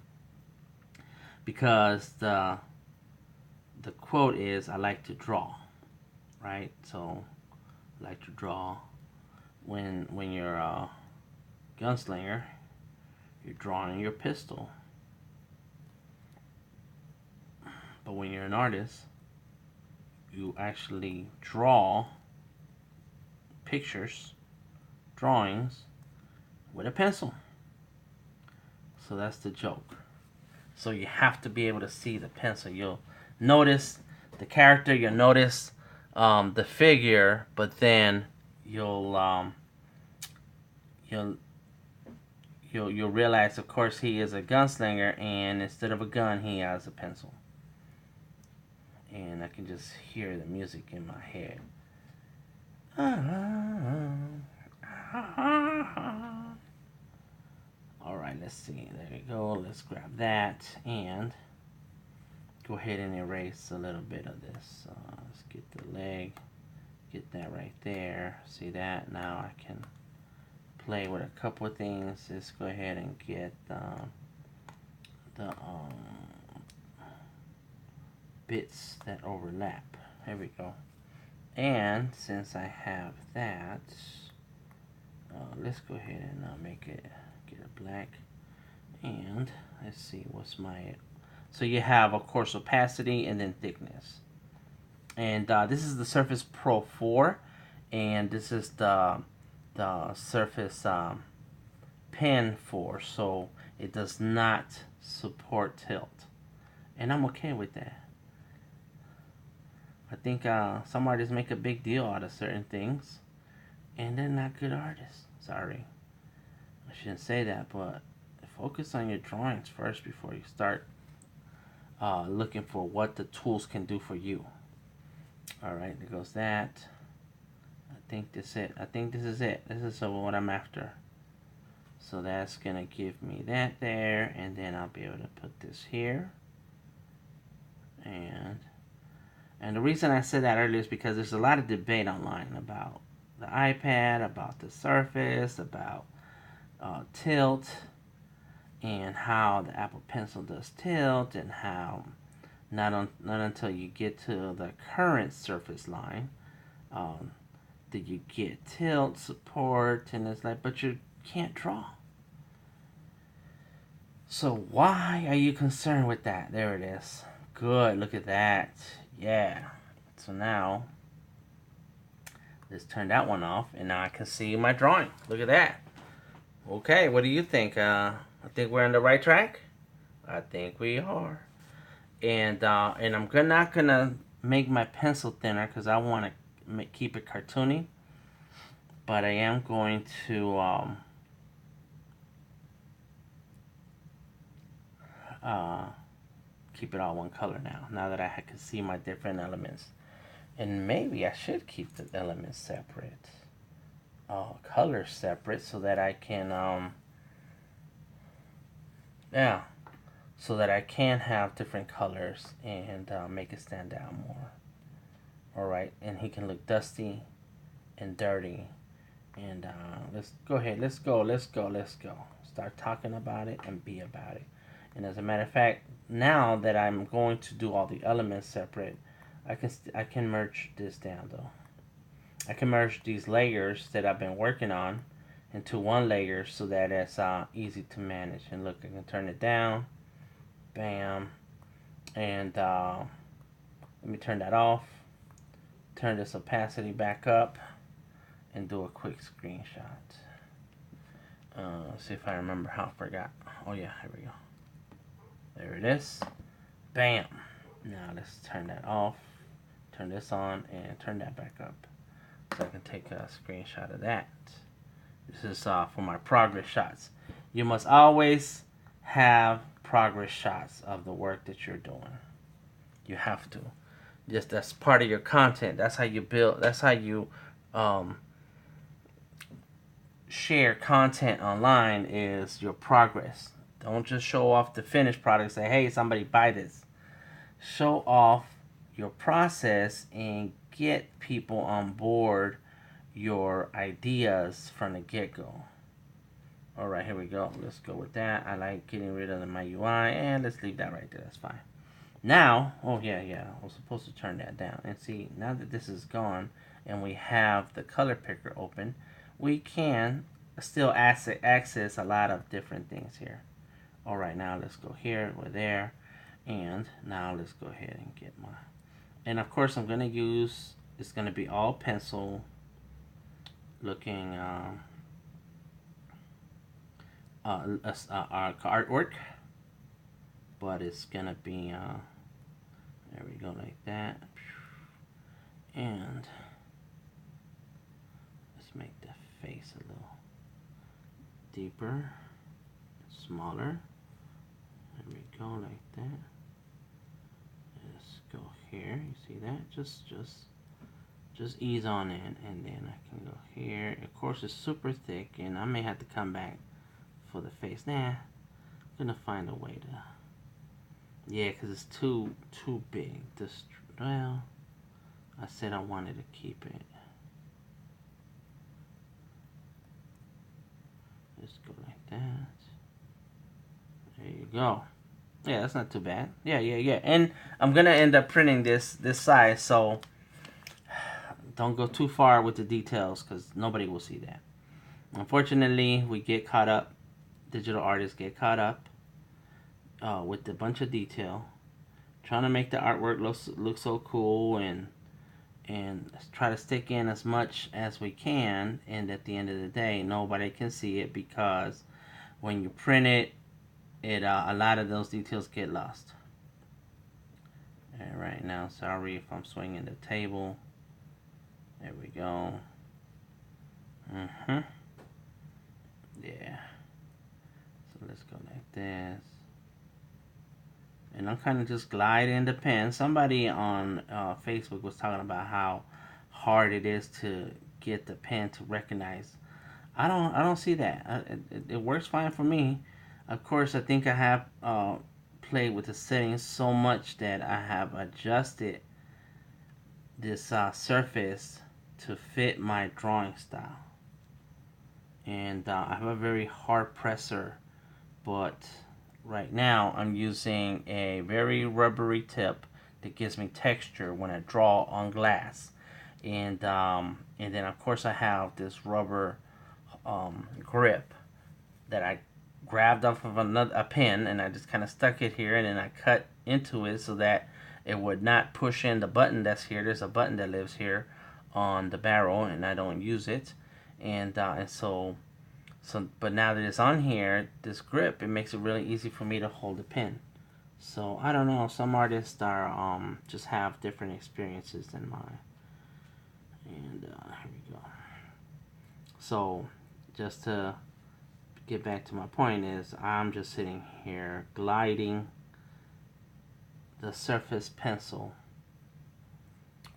because the quote is, I like to draw, right? So I like to draw. When you're a gunslinger, you're drawing your pistol. But when you're an artist, you actually draw pictures, drawings, with a pencil. So that's the joke. So you have to be able to see the pencil. You'll notice the character, you'll notice the figure, but then you'll realize, of course, he is a gunslinger, and instead of a gun, he has a pencil. And I can just hear the music in my head. Alright, let's see. There we go. Let's grab that and go ahead and erase a little bit of this. Let's get the leg. Get that right there. See that? Now I can play with a couple of things. Let's go ahead and get the bits that overlap. There we go. And since I have that, let's go ahead and make it, get a black, and let's see what's my, so you have, of course, opacity and then thickness. And this is the Surface Pro 4, and this is the Surface Pen 4, so it does not support tilt, and I'm okay with that. I think some artists make a big deal out of certain things, and they're not good artists. Sorry, I shouldn't say that, but focus on your drawings first before you start looking for what the tools can do for you. Alright, there goes that. I think this is it. I think this is it. This is what I'm after. So that's gonna give me that there, and then I'll be able to put this here. And the reason I said that earlier is because there's a lot of debate online about the iPad, about the Surface, about tilt, and how the Apple Pencil does tilt, and how not until you get to the current Surface line that you get tilt support, and it's like, but you can't draw. So why are you concerned with that? There it is. Good, look at that. Yeah. So now, let's turn that one off, and now I can see my drawing. Look at that. Okay, what do you think? I think we're on the right track? I think we are. And I'm not gonna make my pencil thinner because I want to keep it cartoony. But I am going to keep it all one color now that I can see my different elements. And maybe I should keep the elements separate, colors separate, so that I can, yeah, so that I can have different colors and make it stand out more. Alright, and he can look dusty and dirty. And let's go ahead, let's go. Start talking about it and be about it. And as a matter of fact, now that I'm going to do all the elements separate, I can merge this down though. I can merge these layers that I've been working on into one layer so that it's easy to manage. And look, I can turn it down, bam, and let me turn that off. Turn this opacity back up and do a quick screenshot. See if I remember how I forgot. Oh yeah, here we go. There it is. Bam. Now let's turn that off, turn this on, and turn that back up so I can take a screenshot of that. This is for my progress shots. You must always have progress shots of the work that you're doing. You have to. Just that's part of your content. That's how you build. That's how you share content online, is your progress. Don't just show off the finished product. Say, hey, somebody buy this. Show off your process and get people on board your ideas from the get-go. Alright, here we go. Let's go with that. I like getting rid of my UI, and let's leave that right there. That's fine. Now, oh yeah, I was supposed to turn that down. And see, now that this is gone and we have the color picker open, we can still access a lot of different things here. Alright, now let's go here, we're there, and now let's go ahead and get my, and of course I'm going to use, it's going to be all pencil looking artwork, but it's going to be, there we go, like that, and let's make the face a little deeper, smaller. There we go, like that. Let's go here. You see that? Just ease on in, and then I can go here. Of course, it's super thick, and I may have to come back for the face. Nah, I'm gonna find a way to. Yeah, because it's too big. This, well, I said I wanted to keep it. Let's go like that. There you go. Yeah, that's not too bad. Yeah. And I'm gonna end up printing this size, so don't go too far with the details because nobody will see that. Unfortunately, we get caught up. Digital artists get caught up with a bunch of detail, trying to make the artwork look so cool and try to stick in as much as we can. And at the end of the day, nobody can see it because when you print it, a lot of those details get lost. And right now, sorry if I'm swinging the table. There we go. Yeah. So let's go like this. And I'm kind of just gliding the pen. Somebody on Facebook was talking about how hard it is to get the pen to recognize. I don't see that. It works fine for me. Of course, I think I have played with the settings so much that I have adjusted this surface to fit my drawing style. And I have a very hard presser, but right now I'm using a very rubbery tip that gives me texture when I draw on glass. And then of course I have this rubber grip that I grabbed off of a pen, and I just kind of stuck it here, and then I cut into it so that it would not push in the button that's here. There's a button that lives here on the barrel, and I don't use it, and so but now that it's on here, this grip, it makes it really easy for me to hold the pen. So I don't know, some artists are just have different experiences than mine. And here we go. So just to get back to my point, is I'm just sitting here gliding the surface pencil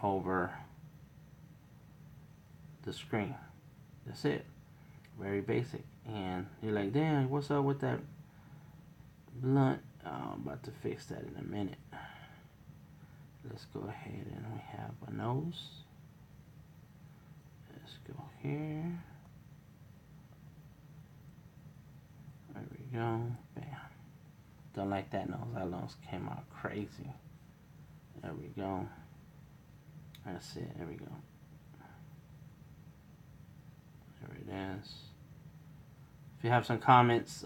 over the screen. That's it. Very basic. And you're like, damn, what's up with that blunt? I'm about to fix that in a minute. Let's go ahead and we have a nose. Let's go here. There we go. Bam. Don't like that nose. That nose came out crazy. There we go. That's it. There we go. There it is. If you have some comments,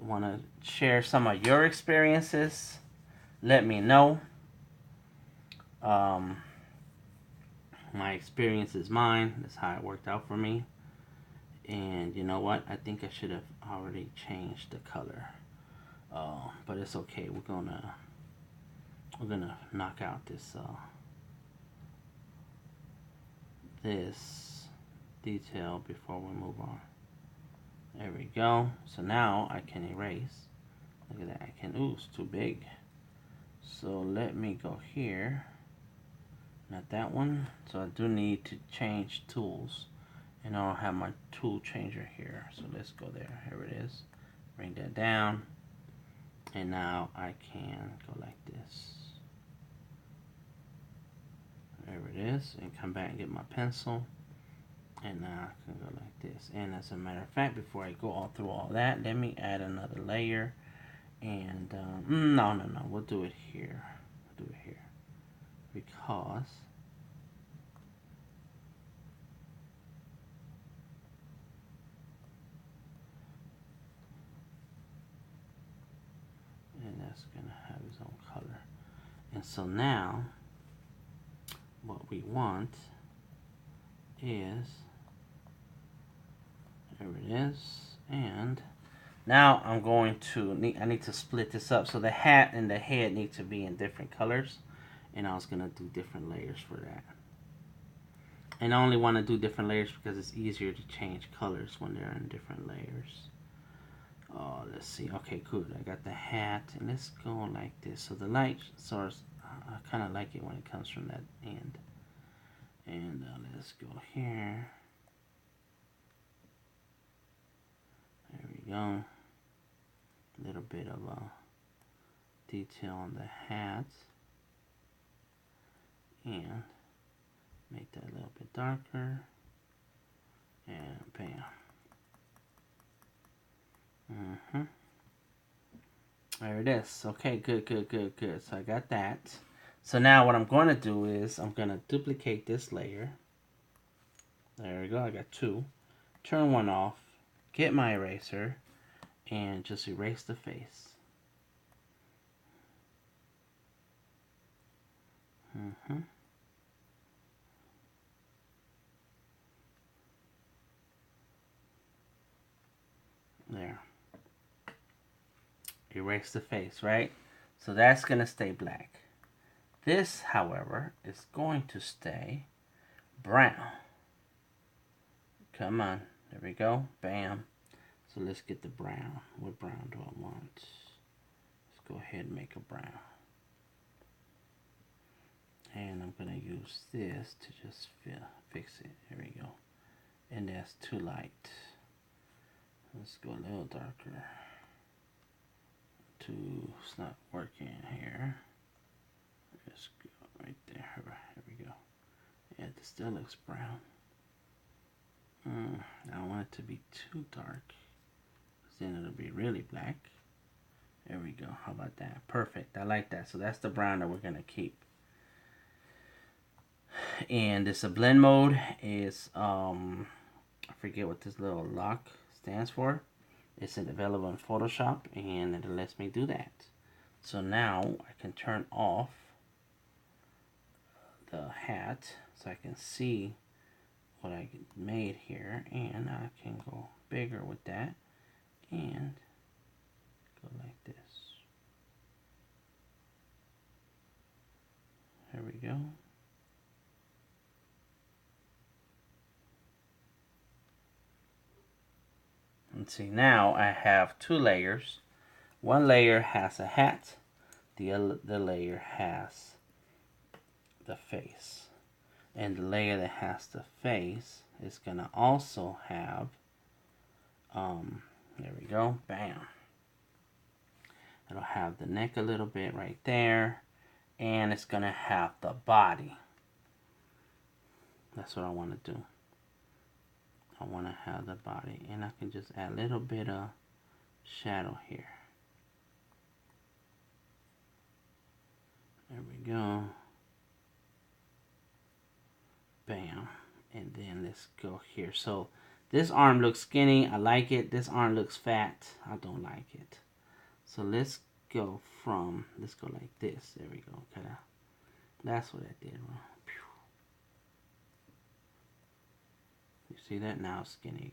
want to share some of your experiences, let me know. My experience is mine. That's how it worked out for me. And you know what? I think I should have already changed the color. But it's okay. We're gonna knock out this this detail before we move on. There we go. So now I can erase. Look at that. I can. Ooh, it's too big. So let me go here. Not that one. So I do need to change tools. And I don't have my tool changer here. So let's go there. Here it is. Bring that down. And now I can go like this. There it is. And come back and get my pencil. And now I can go like this. And as a matter of fact, before I go all through all that, let me add another layer. And no. We'll do it here. We'll do it here. Because and that's gonna have its own color. And so now what we want is, there it is. And now I'm going to I need to split this up. So the hat and the head need to be in different colors. And I was gonna do different layers for that. And I only want to do different layers because it's easier to change colors when they're in different layers. Oh, let's see. Okay, good. I got the hat, and let's go like this. So the light source, I kind of like it when it comes from that end. And let's go here. There we go. A little bit of detail on the hat. And make that a little bit darker. And bam. There it is. Okay, good. So I got that. So now what I'm going to do is I'm going to duplicate this layer. There we go. I got two. Turn one off. Get my eraser. And just erase the face. There. Erase the face, right? So that's going to stay black. This, however, is going to stay brown. Come on. There we go. Bam. So let's get the brown. What brown do I want? Let's go ahead and make a brown. And I'm going to use this to just fix it. Here we go. And that's too light. Let's go a little darker. It's not working here. Let's go right there. Here we go. Yeah, this still looks brown. I don't want it to be too dark, because then it'll be really black. There we go. How about that? Perfect. I like that. So that's the brown that we're going to keep. And this blend mode is, I forget what this little lock stands for. It's available in Photoshop, and it lets me do that. So now I can turn off the hat so I can see what I made here, and I can go bigger with that and go like this. There we go. And see, now I have two layers. One layer has a hat, the other layer has the face. And the layer that has the face is gonna also have, there we go, bam. It'll have the neck a little bit right there, and it's gonna have the body. That's what I want to do. I want to have the body, and I can just add a little bit of shadow here. There we go. Bam. And then let's go here. So this arm looks skinny. I like it. This arm looks fat. I don't like it. So let's go like this. There we go. Okay. That's what I did wrong. You see that? Now it's skinny.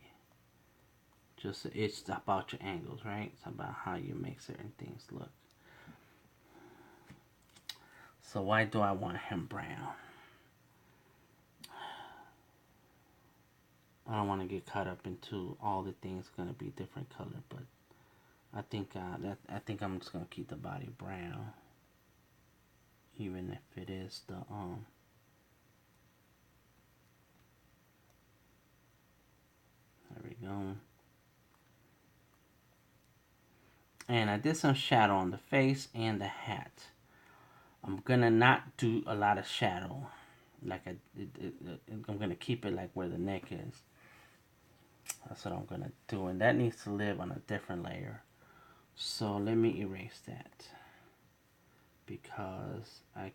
Just, it's about your angles, right? It's about how you make certain things look. So why do I want him brown? I don't want to get caught up into all the things gonna be different color, but I think I'm just gonna keep the body brown, even if it is the There we go. And I did some shadow on the face and the hat. I'm gonna not do a lot of shadow, like I'm gonna keep it like where the neck is. That's what I'm gonna do, and that needs to live on a different layer. So let me erase that, because I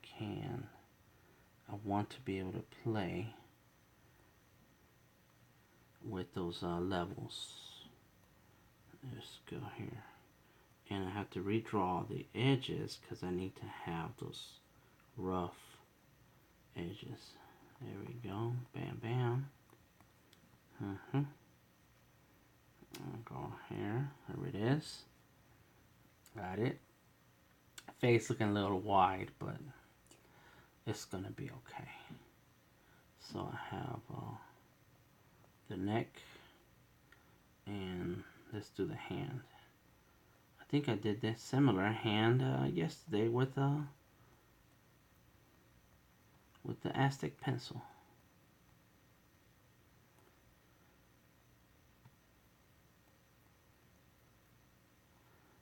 want to be able to play with those levels. Let's go here, and I have to redraw the edges because I need to have those rough edges. There we go. Bam, bam. I'll go here. There it is. Got it. Face looking a little wide, but it's gonna be okay. So I have the neck, and let's do the hand. I think I did this similar hand yesterday with the Aztec pencil.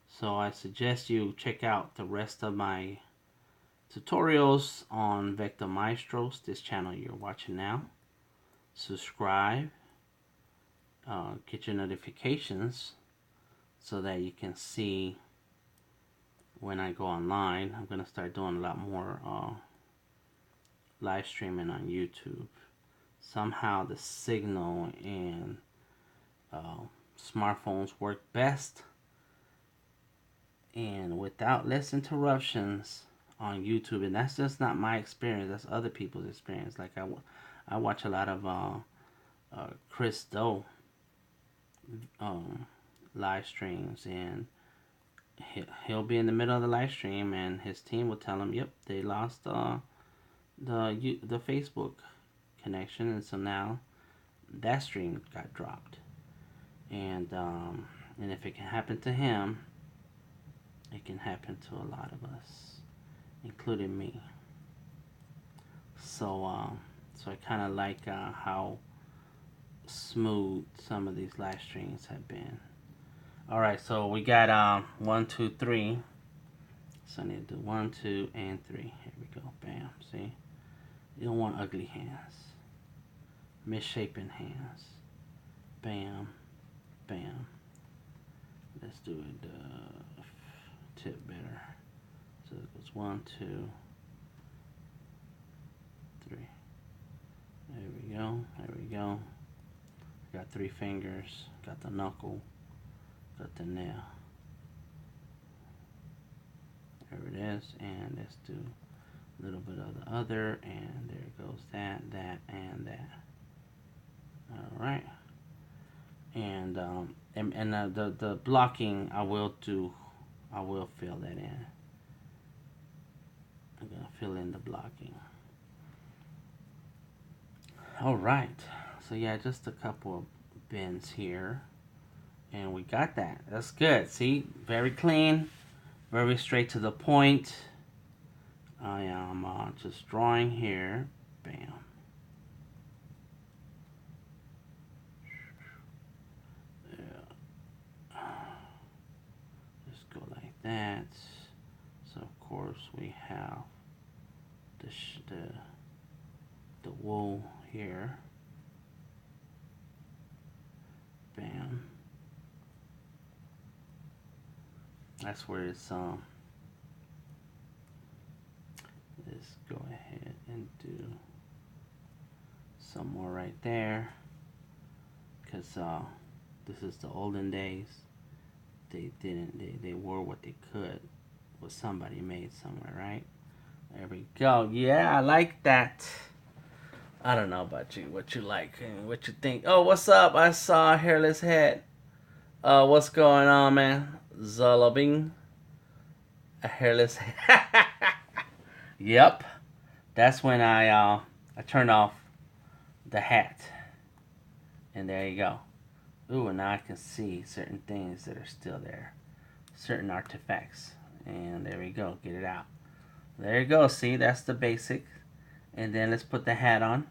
So I suggest you check out the rest of my tutorials on Vector Maestros, this channel you're watching now. Subscribe, get your notifications so that you can see when I go online. I'm going to start doing a lot more live streaming on YouTube. Somehow the signal and smartphones work best, and without less interruptions on YouTube. And that's just not my experience, that's other people's experience. Like I watch a lot of Chris Do live streams, and he'll be in the middle of the live stream and his team will tell him, yep, they lost the Facebook connection, and so now that stream got dropped. And if it can happen to him, it can happen to a lot of us, including me. So so I kind of like how smooth some of these live streams have been. Alright, so we got 1, 2, 3. So I need to do 1, 2, and 3. Here we go. Bam. See? You don't want ugly hands. Misshapen hands. Bam. Bam. Let's do it tip better. So it goes 1, 2, 3. There we go. There we go. Got 3 fingers. Got the knuckle. Got the nail. There it is. And let's do a little bit of the other. And there goes that, and that. Alright. And the blocking I will fill that in. I'm gonna fill in the blocking. Alright. So yeah, just a couple of bends here. And we got that. That's good. See? Very clean. Very straight to the point. I am just drawing here. Bam. Just go like that. So of course we have the wool here. Bam. That's where it's let's go ahead and do some more right there, because this is the olden days. They wore what they could, what somebody made somewhere, right? There we go. Yeah, I like that. I don't know about you, what you like and what you think. Oh, what's up? I saw a hairless head. What's going on, man? Zolobing. A hairless head. Yep. That's when I turned off the hat. And there you go. Ooh, and now I can see certain things that are still there. Certain artifacts. And there we go. Get it out. There you go. See, that's the basic. And then let's put the hat on.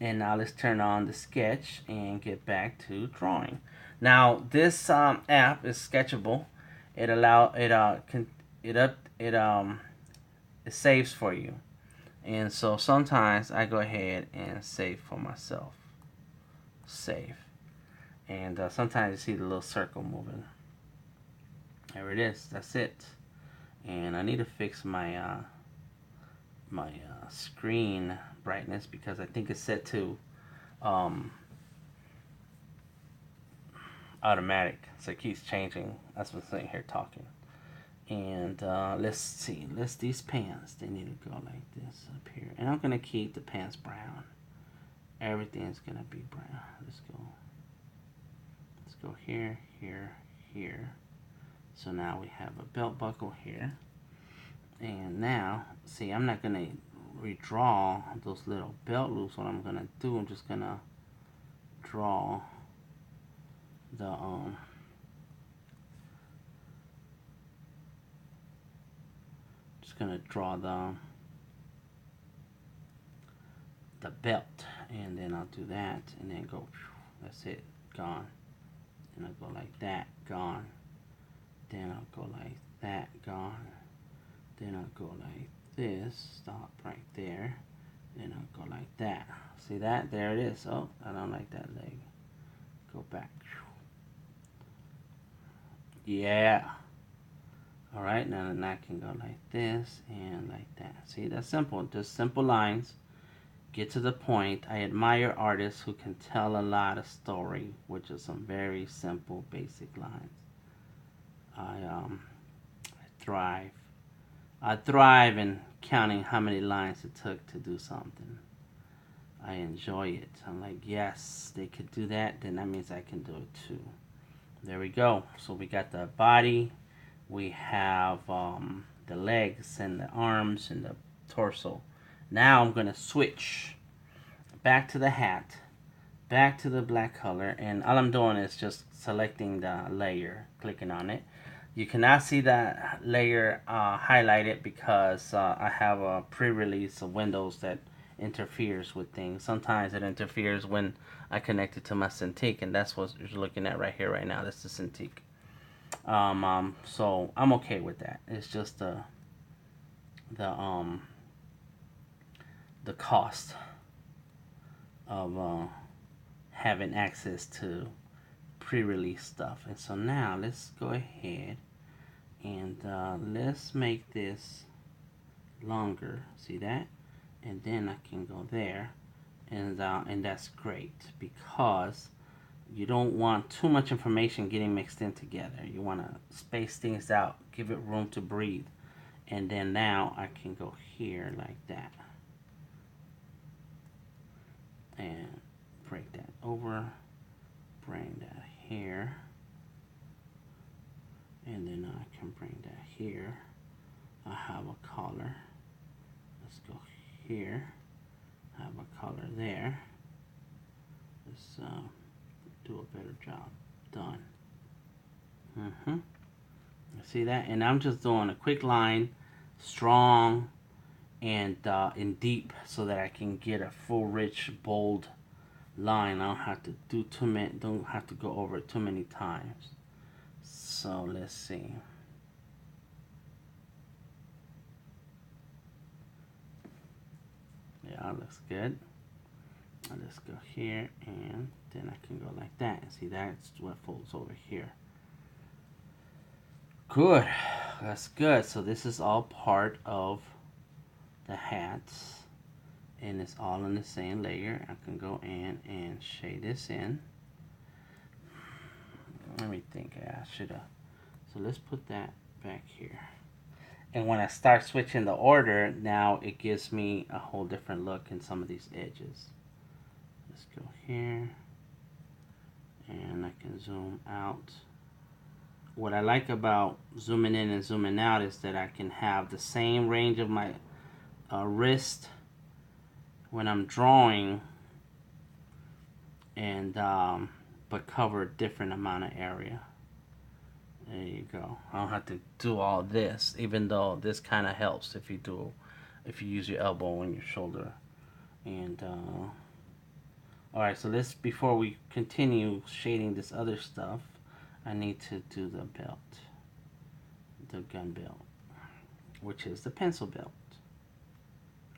And now let's turn on the sketch and get back to drawing. Now this app is Sketchable. It it saves for you. And so sometimes I go ahead and save for myself. Save. And sometimes you see the little circle moving. There it is. That's it. And I need to fix my screen brightness, because I think it's set to automatic, so it keeps changing. That's what's sitting here talking. And let's see. These pants, they need to go like this up here. And I'm gonna keep the pants brown. Everything's gonna be brown. Let's go here, here, here. So now we have a belt buckle here. And now, see, I'm not gonna redraw those little belt loops. What I'm gonna do, I'm just gonna draw the belt, and then I'll do that, and then go. That's it, gone. Then I'll go like that, gone. Then I'll go like that, gone. Then I'll go like this, stop right there. Then I'll go like that. See that? There it is. Oh, I don't like that leg. Go back. Yeah. Alright, now I can go like this and like that. See, that's simple. Just simple lines. Get to the point. I admire artists who can tell a lot of story, which is some very simple, basic lines. I thrive. I thrive in counting how many lines it took to do something. I enjoy it. I'm like, yes, they could do that, then that means I can do it too. There we go. So we got the body, we have the legs and the arms and the torso. Now I'm going to switch back to the hat, back to the black color, and all I'm doing is just selecting the layer, clicking on it. You cannot see that layer highlighted because I have a pre-release of Windows that interferes with things. Sometimes it interferes when I connect it to my Cintiq, and that's what you're looking at right here, right now. That's the Cintiq. So I'm okay with that. It's just the cost of having access to pre-release stuff. And so now let's go ahead and let's make this longer. See that? And then I can go there, and that's great, because you don't want too much information getting mixed in together. You want to space things out, give it room to breathe. And then now I can go here like that and break that over, bring that here, and then I can bring that here. I have a color. Let's go here. I have a color there. Let's do a better job. Done. See that? And I'm just doing a quick line, strong, and in deep, so that I can get a full, rich, bold line. I don't have to do too many. Don't have to go over it too many times. So let's see. Yeah, looks good. Let's go here, and then I can go like that. And see, that's what folds over here. Good. That's good. So this is all part of the hats, and it's all in the same layer. I can go in and shade this in. Let me think. I should have. So let's put that back here. And when I start switching the order, now it gives me a whole different look in some of these edges. Let's go here, and I can zoom out. What I like about zooming in and zooming out is that I can have the same range of my wrist when I'm drawing, and but cover a different amount of area. There you go. I don't have to do all this, even though this kind of helps if you use your elbow and your shoulder. And all right, so let's, before we continue shading this other stuff, I need to do the belt, the gun belt, which is the pencil belt.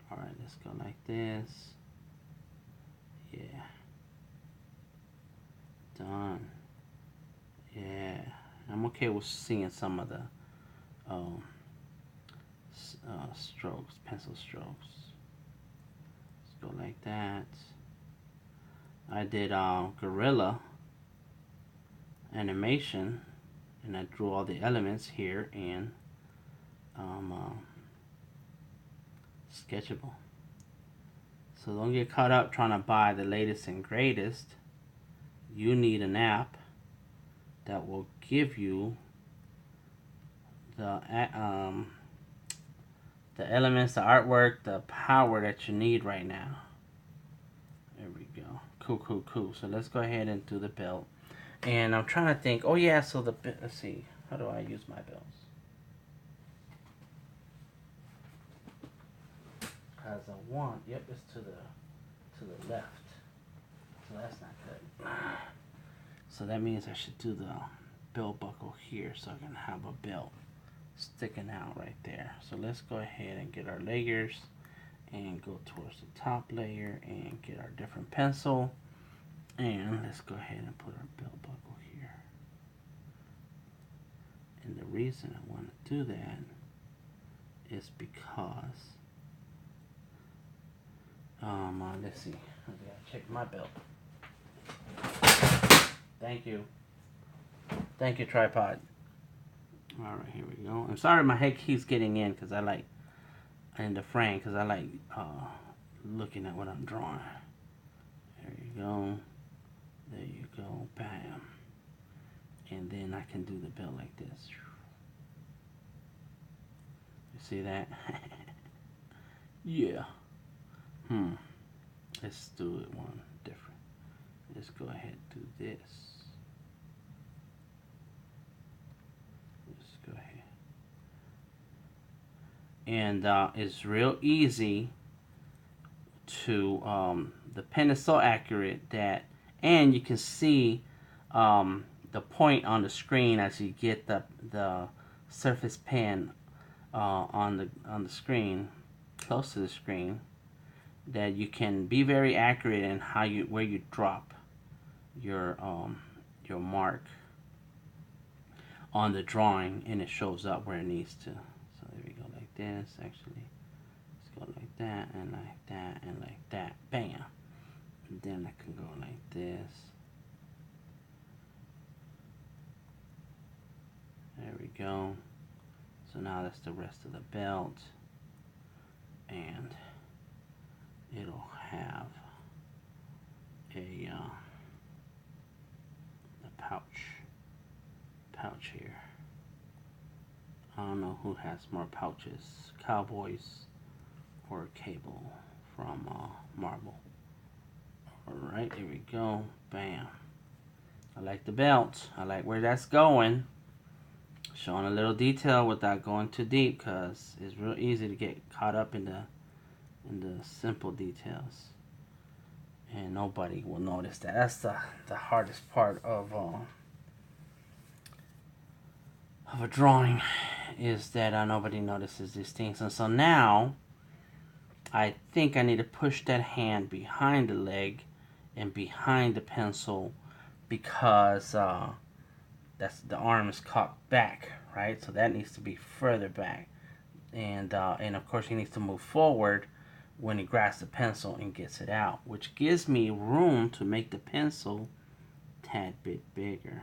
All right, let's go like this. Yeah. Done. Yeah. I'm okay with seeing some of the strokes, pencil strokes. Let's go like that. I did gorilla animation, and I drew all the elements here in Sketchable. So don't get caught up trying to buy the latest and greatest. You need an app that will give you the elements, the artwork, the power that you need right now. There we go. Cool. So let's go ahead and do the belt. And I'm trying to think. Oh yeah, so let's see. How do I use my belts? As a one, yep, it's to the left. So that's not good. So that means I should do the belt buckle here, so I can have a belt sticking out right there. So let's go ahead and get our layers and go towards the top layer and get our different pencil, and let's go ahead and put our belt buckle here. And the reason I want to do that is because let's see, I gotta check my belt. Thank you, tripod. All right, here we go. I'm sorry my head keeps getting in because I like in the frame, because I like looking at what I'm drawing. There you go. There you go. Bam. And then I can do the belt like this. You see that? Yeah. Let's do it one different. Let's go ahead and do this. Let's go ahead. And it's real easy to, the pen is so accurate that, and you can see the point on the screen as you get the Surface Pen on the screen, close to the screen, that you can be very accurate in where you drop your mark on the drawing, and it shows up where it needs to. So there we go, like this. Actually, let's go like that and like that and like that. Bam. And then I can go like this. There we go. So now that's the rest of the belt, and it'll have a pouch here. I don't know who has more pouches, Cowboys or Cable from Marvel. Alright, here we go. Bam. I like the belt. I like where that's going. Showing a little detail without going too deep, because it's real easy to get caught up in the simple details, and nobody will notice that. That's the hardest part of a drawing, is that nobody notices these things. And so now I think I need to push that hand behind the leg and behind the pencil, because that's the arm is caught back, right? So that needs to be further back, and of course he needs to move forward when he grabs the pencil and gets it out, which gives me room to make the pencil a tad bit bigger.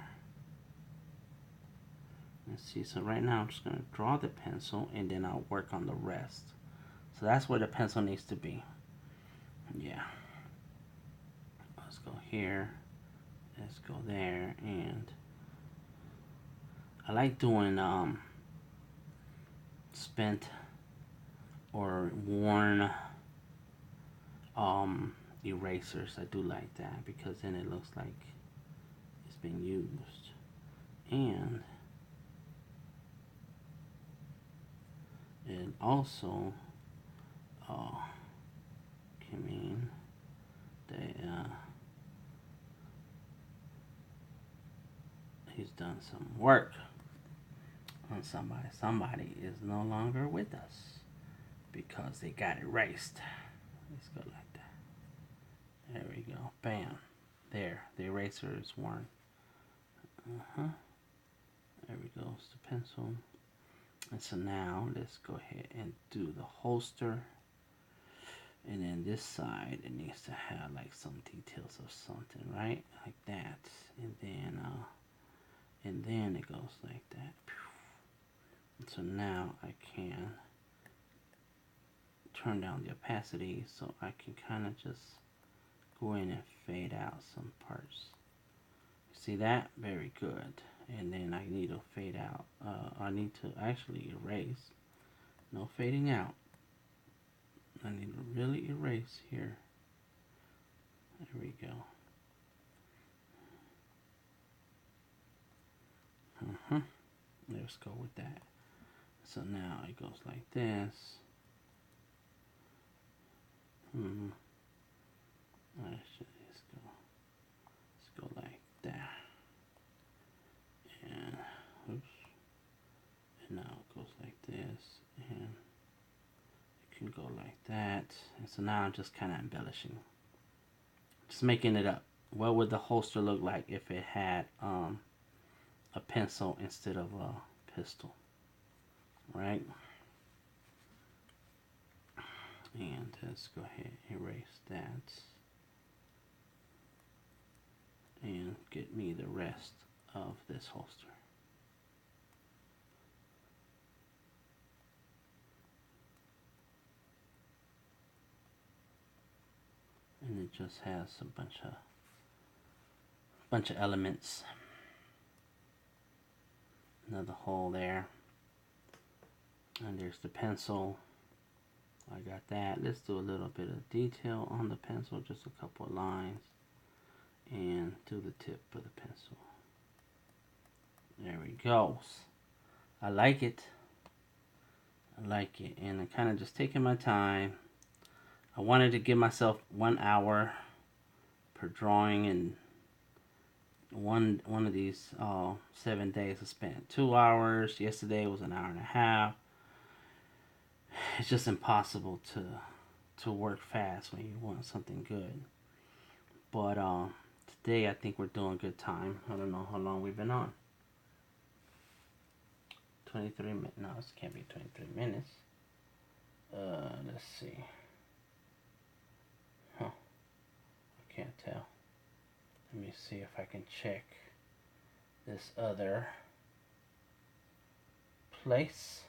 Let's see, so right now I'm just going to draw the pencil and then I'll work on the rest. So that's where the pencil needs to be. Yeah. Let's go here. Let's go there. And I like doing spent or worn erasers. I do like that, because then it looks like it's been used. And it also can mean that he's done some work on somebody. Somebody is no longer with us because they got erased. Let's go like that. There we go. Bam. There. The eraser is worn. There we go. It's the pencil. And so now let's go ahead and do the holster. And then this side, it needs to have like some details of something, right? Like that. And then it goes like that. And so now I can turn down the opacity so I can kind of just go in and fade out some parts. See that? Very good. And then I need to fade out. I need to actually erase. No fading out. I need to really erase here. There we go. Let's go with that. So now it goes like this. Let's go like that. And oops. And now it goes like this, and it can go like that. And so now I'm just kind of embellishing, just making it up. What would the holster look like if it had a pencil instead of a pistol, right? And let's go ahead and erase that and get me the rest of this holster. And it just has a bunch of elements. Another hole there, and there's the pencil. I got that. Let's do a little bit of detail on the pencil, just a couple of lines, and do the tip of the pencil. There we go. I like it. I like it, and I'm kind of just taking my time. I wanted to give myself 1 hour per drawing, and one of these 7 days I spent 2 hours. Yesterday was an hour and a half. It's just impossible to work fast when you want something good. But today I think we're doing good time. I don't know how long we've been on. 23 minutes. No, this can't be 23 minutes. Let's see. Huh. I can't tell. Let me see if I can check this other place.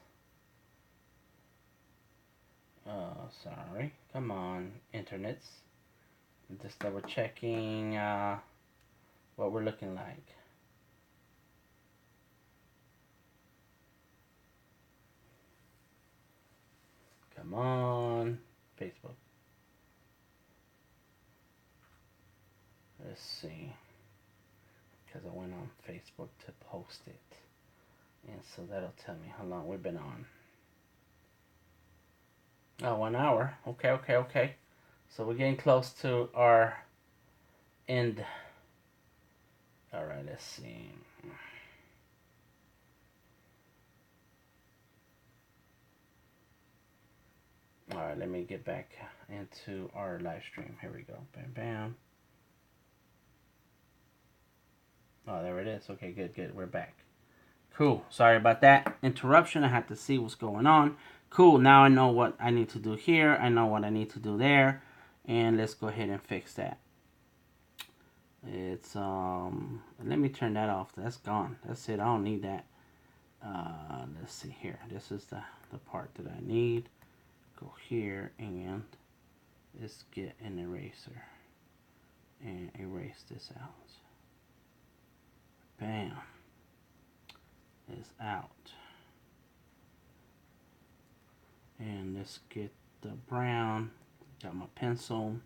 Sorry. Come on, internets. Just double checking what we're looking like. Come on, Facebook. Let's see. Because I went on Facebook to post it. And so that'll tell me how long we've been on. Oh, 1 hour. Okay, okay, okay. So we're getting close to our end. All right, let's see. All right, let me get back into our live stream. Here we go. Bam, bam. Oh, there it is. Okay, good, good. We're back. Cool. Sorry about that interruption. I had to see what's going on. Cool. Now I know what I need to do here. I know what I need to do there. And let's go ahead and fix that. It's, let me turn that off. That's gone. That's it. I don't need that. Let's see here. This is the part that I need. Go here and let's get an eraser and erase this out. Bam. It's out. And let's get the brown. Got my pencil.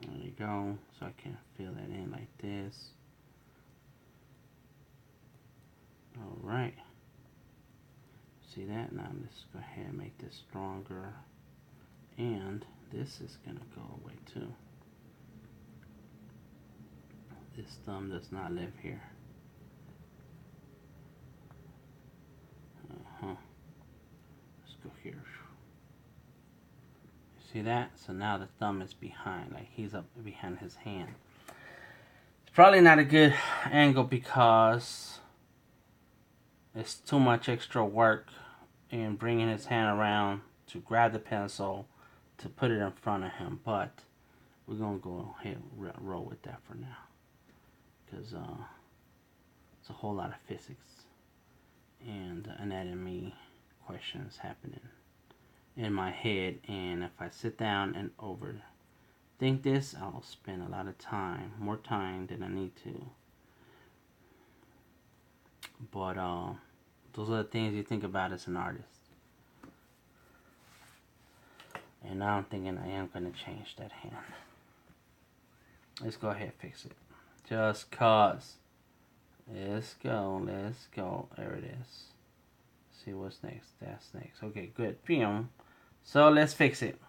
There you go. So I can fill that in like this. Alright. See that? Now let's go ahead and make this stronger. And this is going to go away too. This thumb does not live here. Let's go here. See that? So now the thumb is behind, like he's up behind his hand. It's probably not a good angle because it's too much extra work in bringing his hand around to grab the pencil to put it in front of him. But we're going to go ahead and roll with that for now. Because it's a whole lot of physics and anatomy questions happening in my head, and if I sit down and overthink this, I'll spend a lot of time, more time than I need to. But those are the things you think about as an artist. And now I'm thinking I am going to change that hand. Let's go ahead and fix it. Just cause. Let's go. Let's go. There it is. See what's next. That's next. Okay, good. Boom. So let's fix it.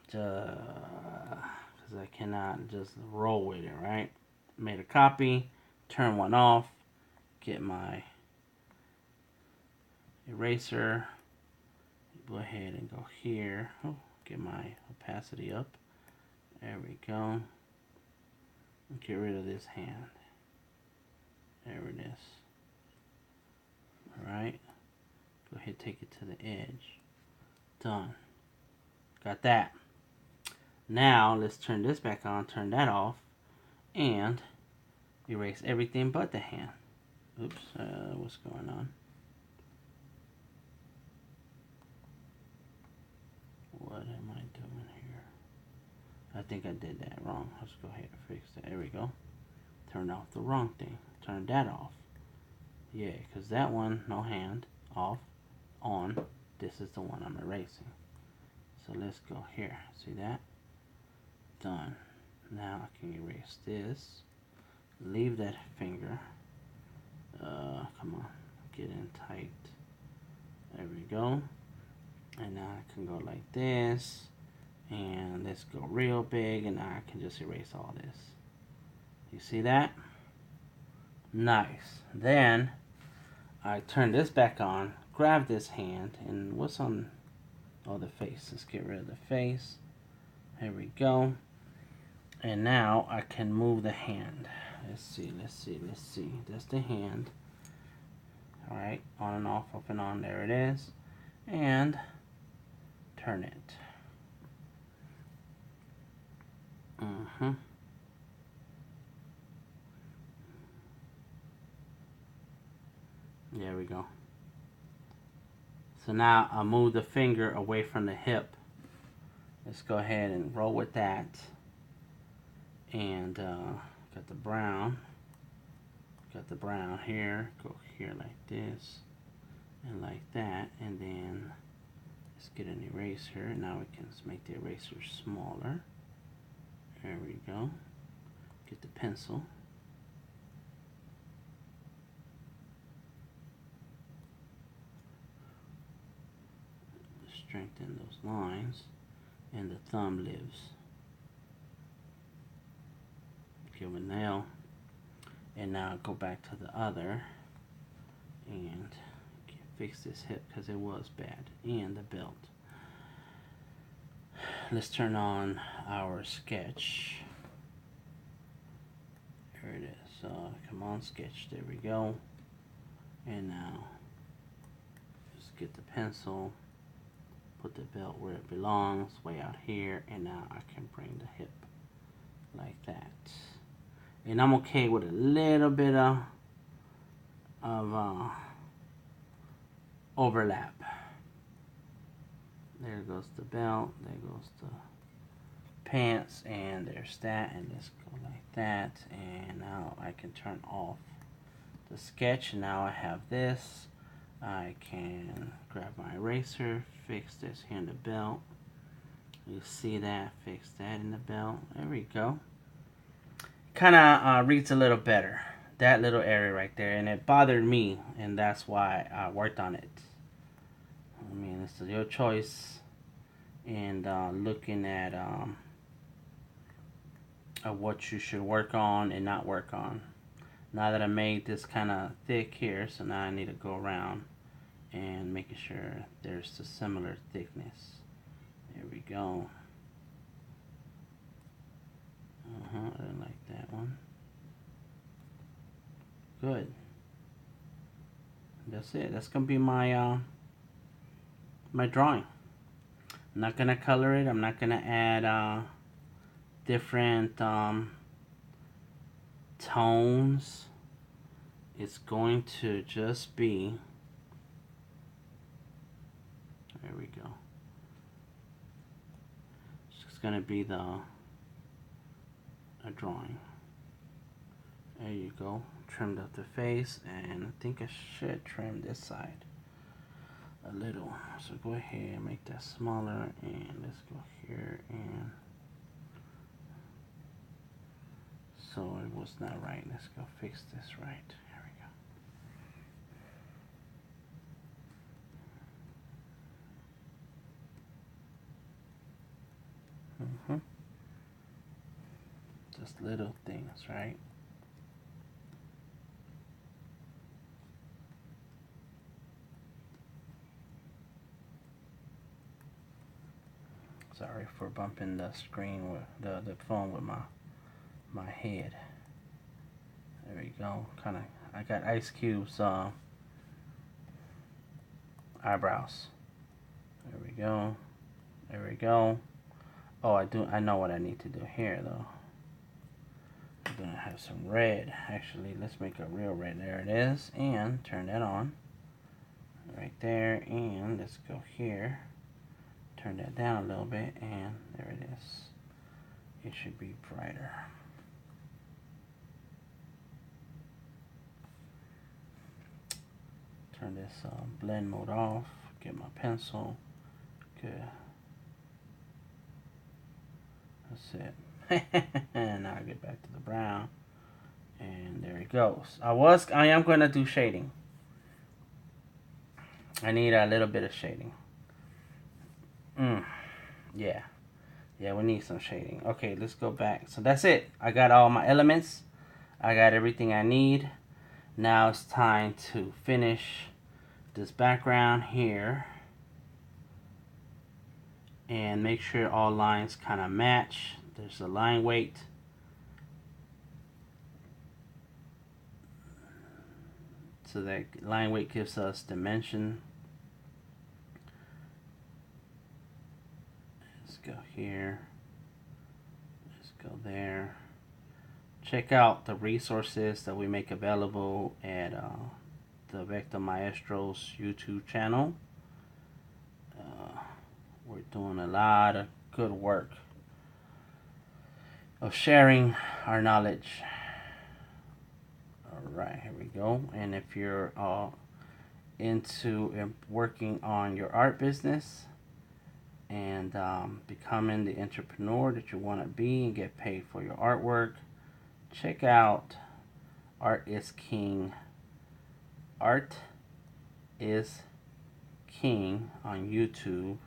Because I cannot just roll with it, right? Made a copy. Turn one off. Get my eraser. Go ahead and go here. Oh, get my opacity up. There we go. Get rid of this hand. There it is. Alright. Go ahead and take it to the edge. Done. Got that. Now let's turn this back on, turn that off, and erase everything but the hand. Oops, what's going on? What am I doing here? I think I did that wrong. Let's go ahead and fix that. There we go. Turned off the wrong thing. Turn that off. Yeah, because that one, no hand, off, on. This is the one I'm erasing. So let's go here. See that? Done. Now I can erase this. Leave that finger. Come on. Get in tight. There we go. And now I can go like this. And let's go real big. And now I can just erase all this. You see that? Nice. Then I turn this back on. Grab this hand. And what's on... Oh, the face. Let's get rid of the face. There we go. And now I can move the hand. Let's see, let's see, let's see. That's the hand. Alright, on and off, up and on. There it is. And turn it. There we go. So now I'll move the finger away from the hip. Let's go ahead and roll with that. And got the brown. Got the brown here. Go here like this. And like that. And then let's get an eraser. Now we can make the eraser smaller. There we go. Get the pencil. strengthen those lines, and the thumb lives. Give a nail, and now go back to the other and fix this hip because it was bad, and the belt. Let's turn on our sketch. Here it is. Come on, sketch. There we go. And now just get the pencil, put the belt where it belongs, way out here, and now I can bring the hip like that. And I'm okay with a little bit of overlap. There goes the belt, there goes the pants, and there's that, and let's go like that. And now I can turn off the sketch. Now I have this. I can grab my eraser, fix this here in the belt. You see that, fix that in the belt. There we go. Kind of reads a little better, that little area right there, and it bothered me, and that's why I worked on it. I mean, it's your choice, and looking at what you should work on and not work on. Now that I made this kind of thick here, so now I need to go around and making sure there's a similar thickness. There we go. I didn't like that one. Good. That's it. That's gonna be my my drawing. I'm not gonna color it. I'm not gonna add different tones. It's going to just be, there we go. It's just gonna be a drawing. There you go. Trimmed up the face, and I think I should trim this side a little. So go ahead and make that smaller, and let's go here, and so it was not right. Let's go fix this right. Here we go. Just little things, right? Sorry for bumping the screen with the phone with my head. There we go. I got Ice Cube's eyebrows. There we go. There we go. Oh, I know what I need to do here though. I'm gonna have some red. Actually, let's make a real red. There it is, and turn that on. Right there, and let's go here. Turn that down a little bit, and there it is. It should be brighter. Turn this blend mode off. Get my pencil. Good. That's it. And now I get back to the brown, and there it goes. I am going to do shading. I need a little bit of shading. Yeah, we need some shading. Okay, let's go back. So that's it. I got all my elements. I got everything I need. Now it's time to finish this background here and make sure all lines kind of match. There's a line weight. So that line weight gives us dimension. Let's go here. Let's go there. Check out the resources that we make available at the Vector Maestros YouTube channel. We're doing a lot of good work of sharing our knowledge. Alright, here we go. And if you're into working on your art business and becoming the entrepreneur that you want to be and get paid for your artwork, check out Art is King. Art is King on YouTube.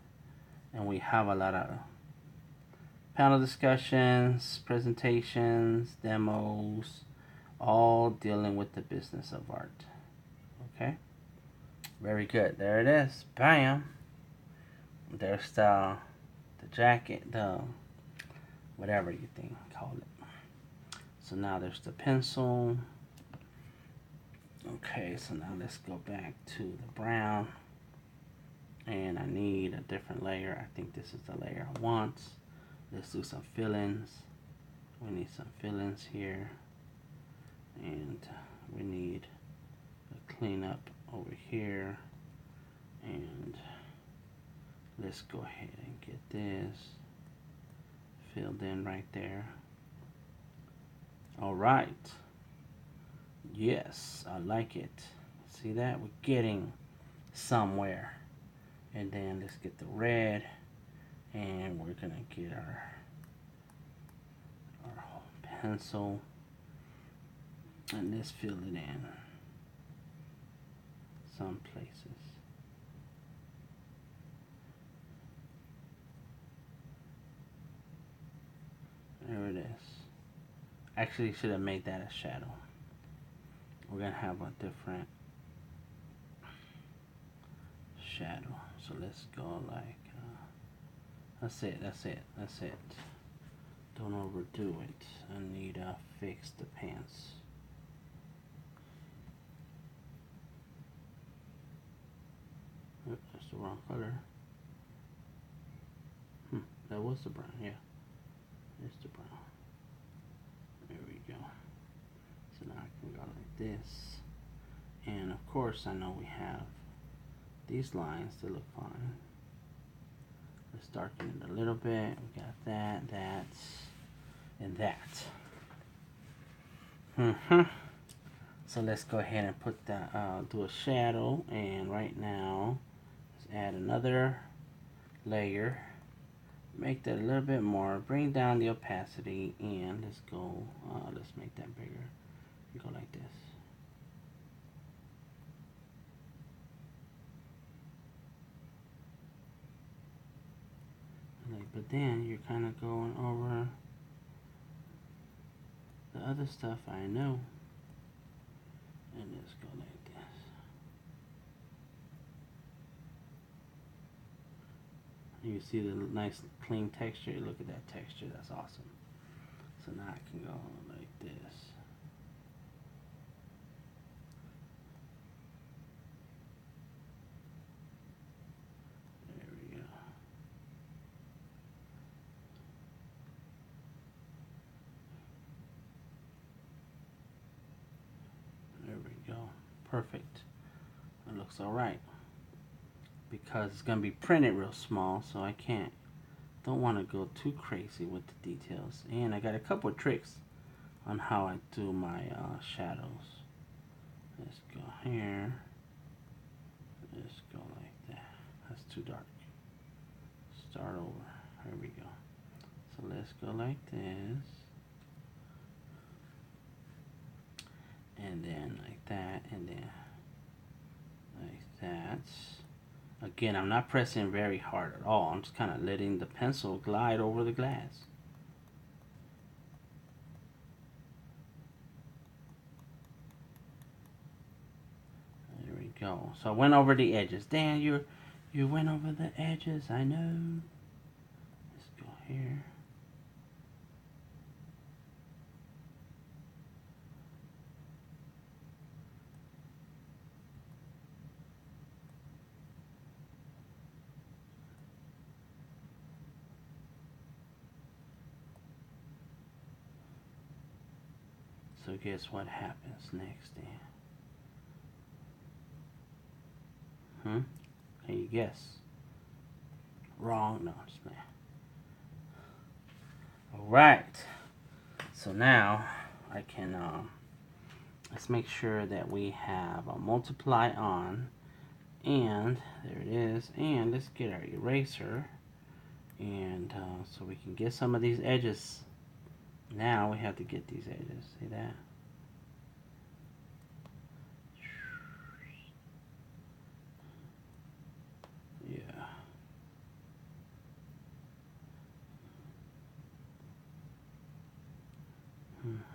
And we have a lot of panel discussions, presentations, demos, all dealing with the business of art. Okay, very good. There it is. Bam. There's the jacket, the whatever you think call it. So now there's the pencil. Okay, so now let's go back to the brown, and I need a different layer. I think this is the layer I want. Let's do some fill-ins. We need some fill-ins here, and we need a cleanup over here, and let's go ahead and get this filled in right there. All right. Yes, I like it. See that? We're getting somewhere. And then let's get the red, and we're gonna get our pencil, and let's fill it in some places. There it is. Actually, should have made that a shadow. We're gonna have a different shadow. So let's go like, that's it. Don't overdo it. I need to fix the pants. Oh, that's the wrong color. That was the brown, yeah. It's the brown. There we go. So now I can go like this. And of course, I know we have these lines that look fine. Let's darken it a little bit. We got that, and that. So let's go ahead and put that, do a shadow, and right now, let's add another layer. Make that a little bit more. Bring down the opacity, and let's go. Let's make that bigger. Go like this. But then you're kind of going over the other stuff I know. And let's go like this. You see the nice clean texture. Look at that texture. That's awesome. So now I can go like this. There we go. There we go. Perfect. It looks all right. Because it's gonna be printed real small, so I don't want to go too crazy with the details. And I got a couple of tricks on how I do my shadows. Let's go here. Let's go like that. That's too dark. Start over. Here we go. So let's go like this. And then like that, and then like that. Again, I'm not pressing very hard at all. I'm just kind of letting the pencil glide over the glass. There we go. So I went over the edges. Dan, you went over the edges. I know. Let's go here. So guess what happens next then? Can you guess? Wrong? No, just playing. Alright. So now I can, let's make sure that we have a multiply on. And there it is. And let's get our eraser. And so we can get some of these edges. Now we have to get these edges. See that? Yeah.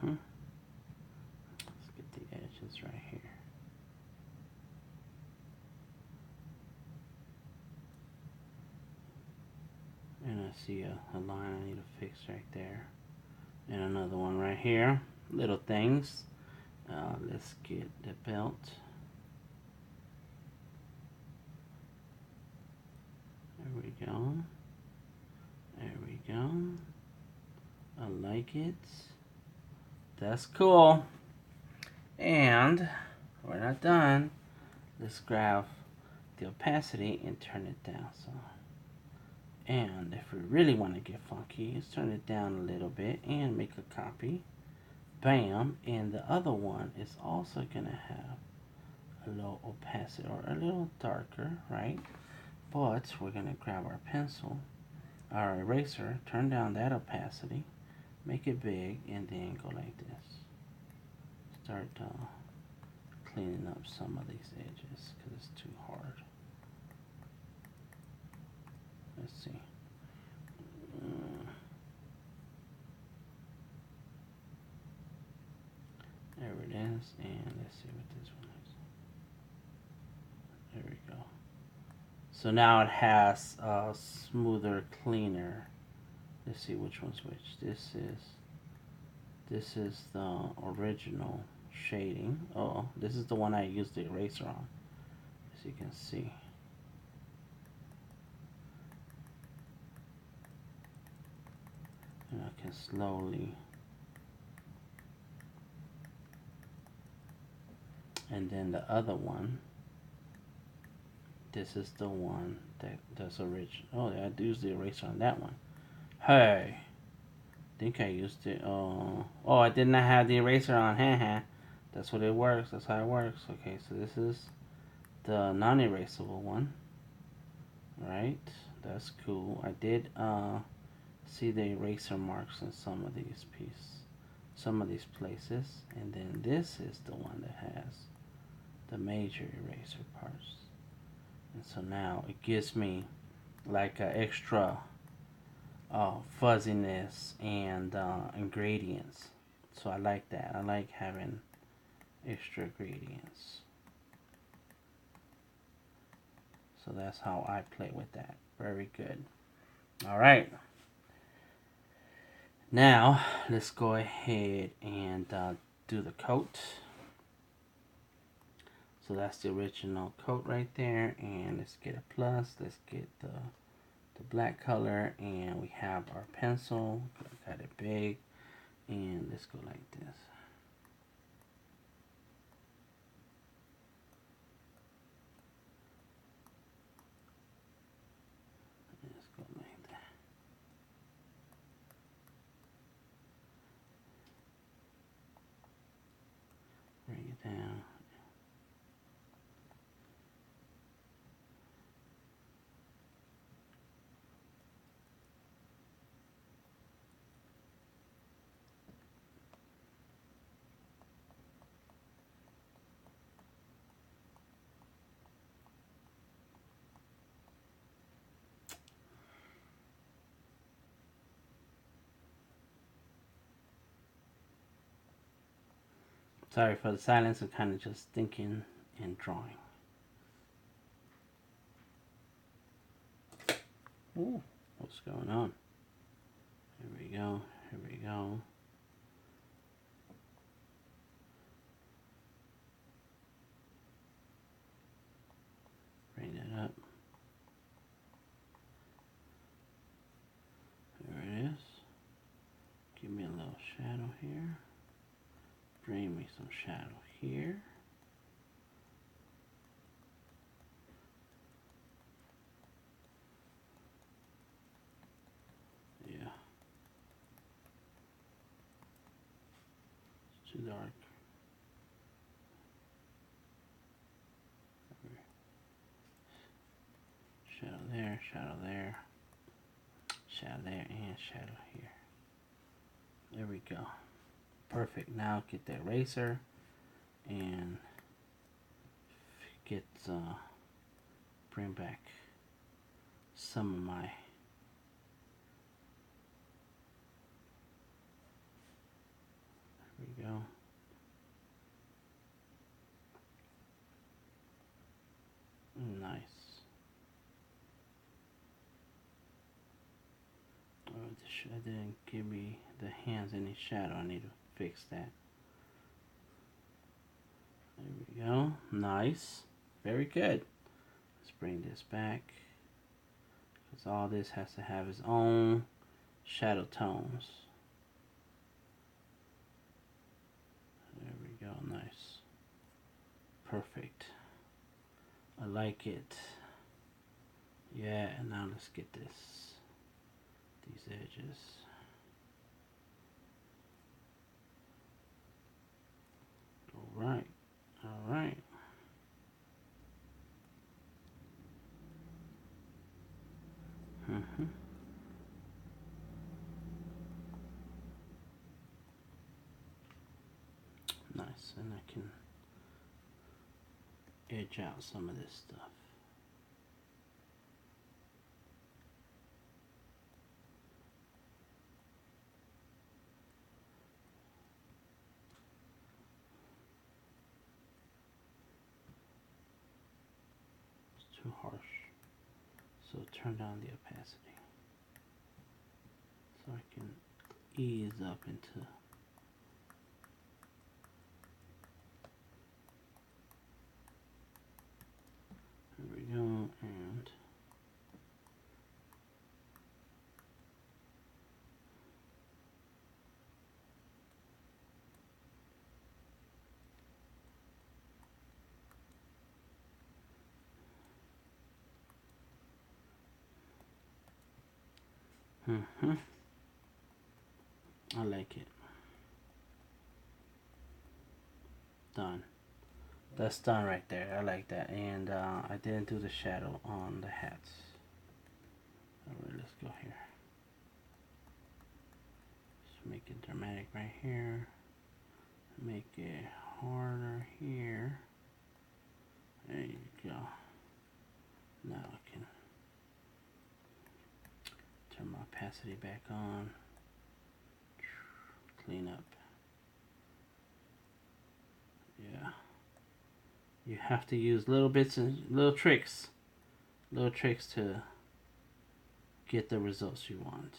Let's get the edges right here. And I see a line I need to fix right there. And another one right here. Little things. Let's get the belt. There we go. There we go. I like it. That's cool. And we're not done. Let's grab the opacity and turn it down. So, and if we really want to get funky, let's turn it down a little bit and make a copy. Bam. And the other one is also gonna have a low opacity or a little darker, right? But we're gonna grab our pencil, our eraser, turn down that opacity, make it big, and then go like this. Start cleaning up some of these edges because it's too hard. Let's see. There it is, and let's see what this one is. There we go. So now it has a smoother, cleaner. Let's see which one's which. This is the original shading. Oh, this is the one I used the eraser on, as you can see. And I can slowly. And then the other one, this is the one that's original. Oh, yeah, I used the eraser on that one. Hey, I think I used it. Oh, I did not have the eraser on. Haha. That's what it works. That's how it works. Okay, so this is the non-erasable one. Right, that's cool. I did see the eraser marks in some of these places, and then this is the one that has the major eraser parts. And so now it gives me like an extra fuzziness and gradients. So I like that. I like having extra gradients. So that's how I play with that. Very good. All right. Now let's go ahead and do the coat. So that's the original coat right there, and let's get a plus. Let's get the black color, and we have our pencil. Got it big, and let's go like this. Let's go like that. Bring it down. Sorry for the silence. I'm kind of just thinking and drawing. Ooh, what's going on? Here we go. Here we go. Bring that up. There it is. Give me a little shadow here. Bring me some shadow here. Yeah. It's too dark. Shadow there, shadow there, shadow there, and shadow here. There we go. Perfect. Now get the eraser and get bring back some of my we go. Nice. Oh, it didn't give me the hands any shadow. I need to fix that. There we go. Nice. Very good. Let's bring this back. Because all this has to have its own shadow tones. There we go. Nice. Perfect. I like it. Yeah, and now let's get these edges. All right. All right. Nice, and I can edge out some of this stuff. It's too harsh. So turn down the opacity. So I can ease up into. There we go, and I like it. Done. That's done right there. I like that. And I didn't do the shadow on the hats. Alright, let's go here. Just make it dramatic right here. Make it harder here. There you go. Now I can turn my opacity back on. Clean up. Yeah. You have to use little bits and little tricks to get the results you want.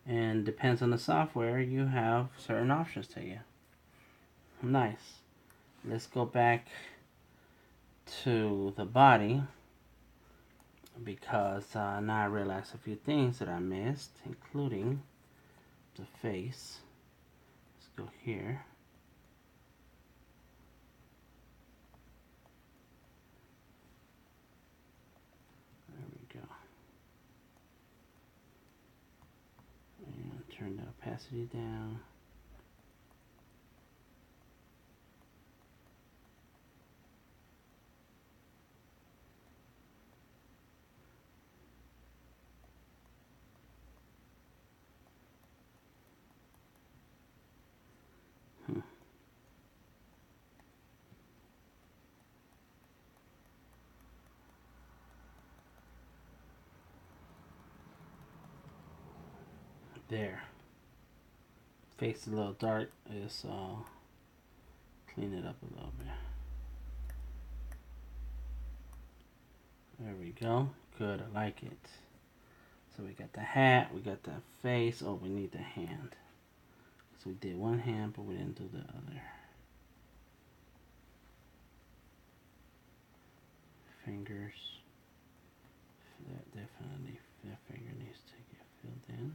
And depends on the software, you have certain options to you. Nice. Let's go back to the body, because now I realize a few things that I missed, including the face. Let's go here. There we go. And turn the opacity down. There. Face is a little dark. Let's clean it up a little bit. There we go. Good, I like it. So we got the hat, we got the face. Oh, we need the hand. So we did one hand, but we didn't do the other. Fingers. That definitely, that finger needs to get filled in.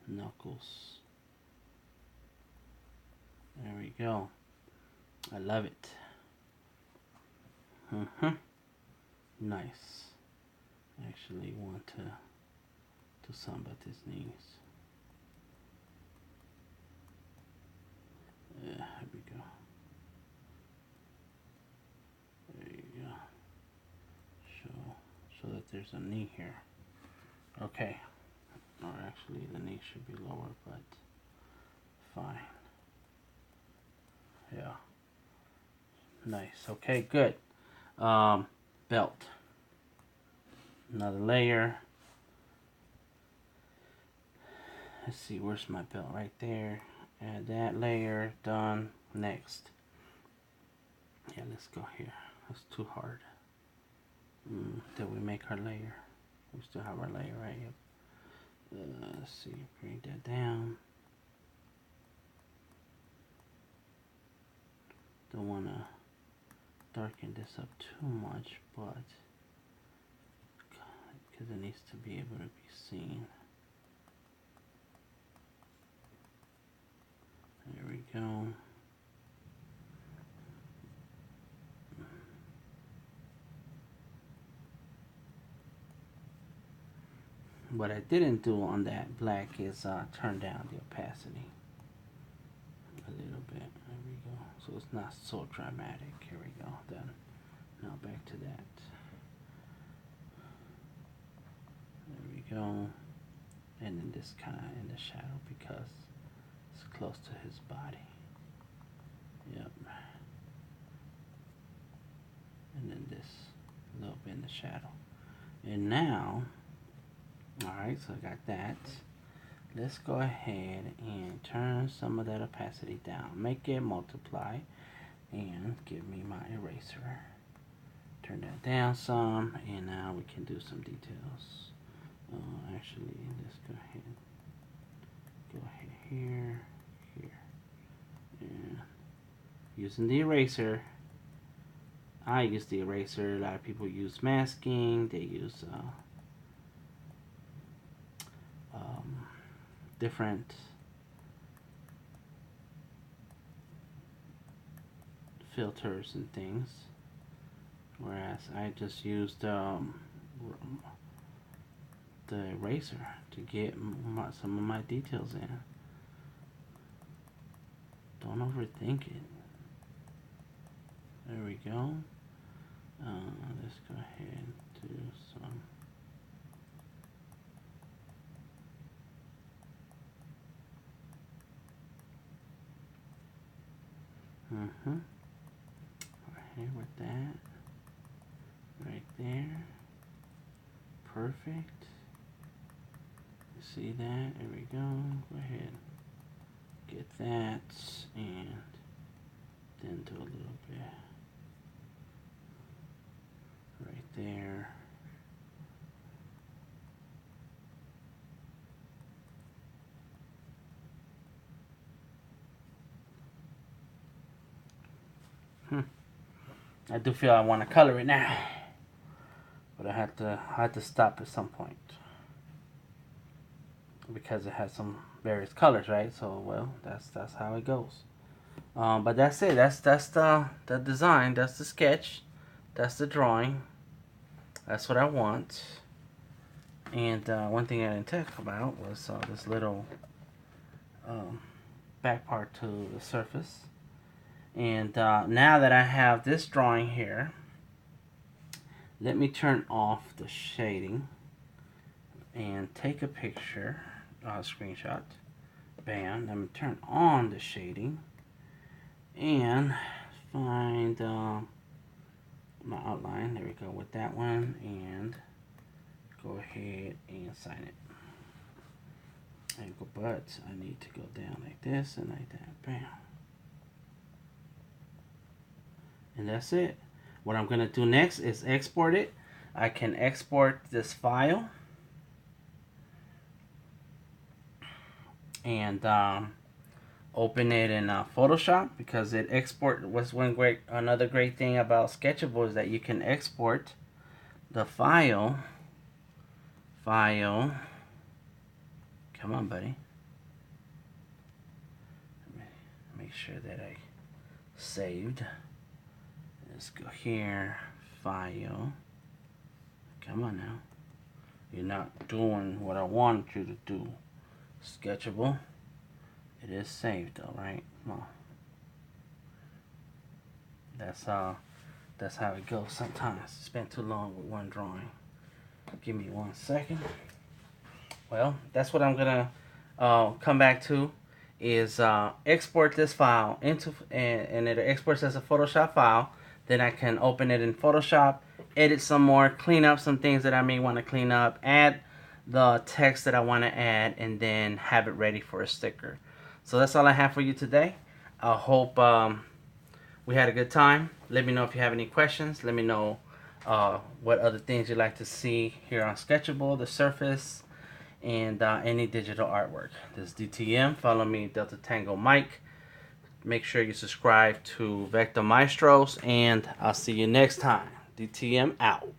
Knuckles. There we go. I love it. Nice. I actually want to do something about his knees. Here we go. There you go. So that there's a knee here. Okay. Or actually the knee should be lower, but fine. Yeah. Nice. Okay, good. Belt. Another layer. Let's see, where's my belt? Right there. Add that layer. Done. Next. Yeah, let's go here. That's too hard. Did we make our layer? We still have our layer right here. Let's see. Bring that down. Don't want to darken this up too much, but because it needs to be able to be seen. There we go. What I didn't do on that black is turn down the opacity a little bit. There we go. So it's not so dramatic. Here we go. Then now back to that. There we go. And then this kind of in the shadow because it's close to his body. Yep. And then this a little bit in the shadow. And now, alright, so I got that. Let's go ahead and turn some of that opacity down. Make it multiply and give me my eraser. Turn that down some, and now we can do some details. Actually, let's go ahead here, and using the eraser. I use the eraser. A lot of people use masking. They use different filters and things, whereas I just used the eraser to get some of my details in. Don't overthink it. There we go. Let's go ahead and do some. Right here with that. Right there. Perfect. You see that? There we go. Go ahead. Get that and then do a little bit right there. I do feel I want to color it now, but I had to stop at some point because it has some various colors, right? So well, that's how it goes. But that's it. That's the design. That's the sketch. That's the drawing. That's what I want. And one thing I didn't talk about was this little back part to the surface. And now that I have this drawing here, let me turn off the shading and take a picture, screenshot. Bam. Let me turn on the shading and find my outline. There we go with that one, and go ahead and sign it. But I need to go down like this and like that. Bam. And that's it. What I'm going to do next is export it. I can export this file and open it in Photoshop, because it another great thing about Sketchable is that you can export the file. Come on, buddy. Make sure that I saved. Let's go here, file. Come on now. You're not doing what I want you to do. Sketchable. It is saved though, right? Well, that's how it goes sometimes. Spend too long with one drawing. Give me 1 second. Well, that's what I'm gonna come back to, is export this file into, and it exports as a Photoshop file. Then I can open it in Photoshop, edit some more, clean up some things that I may want to clean up, add the text that I want to add, and then have it ready for a sticker. So that's all I have for you today. I hope we had a good time. Let me know if you have any questions. Let me know what other things you'd like to see here on Sketchable, the Surface, and any digital artwork. This is DTM. Follow me, Delta Tango Mike. Make sure you subscribe to Vector Maestros, and I'll see you next time. DTM out.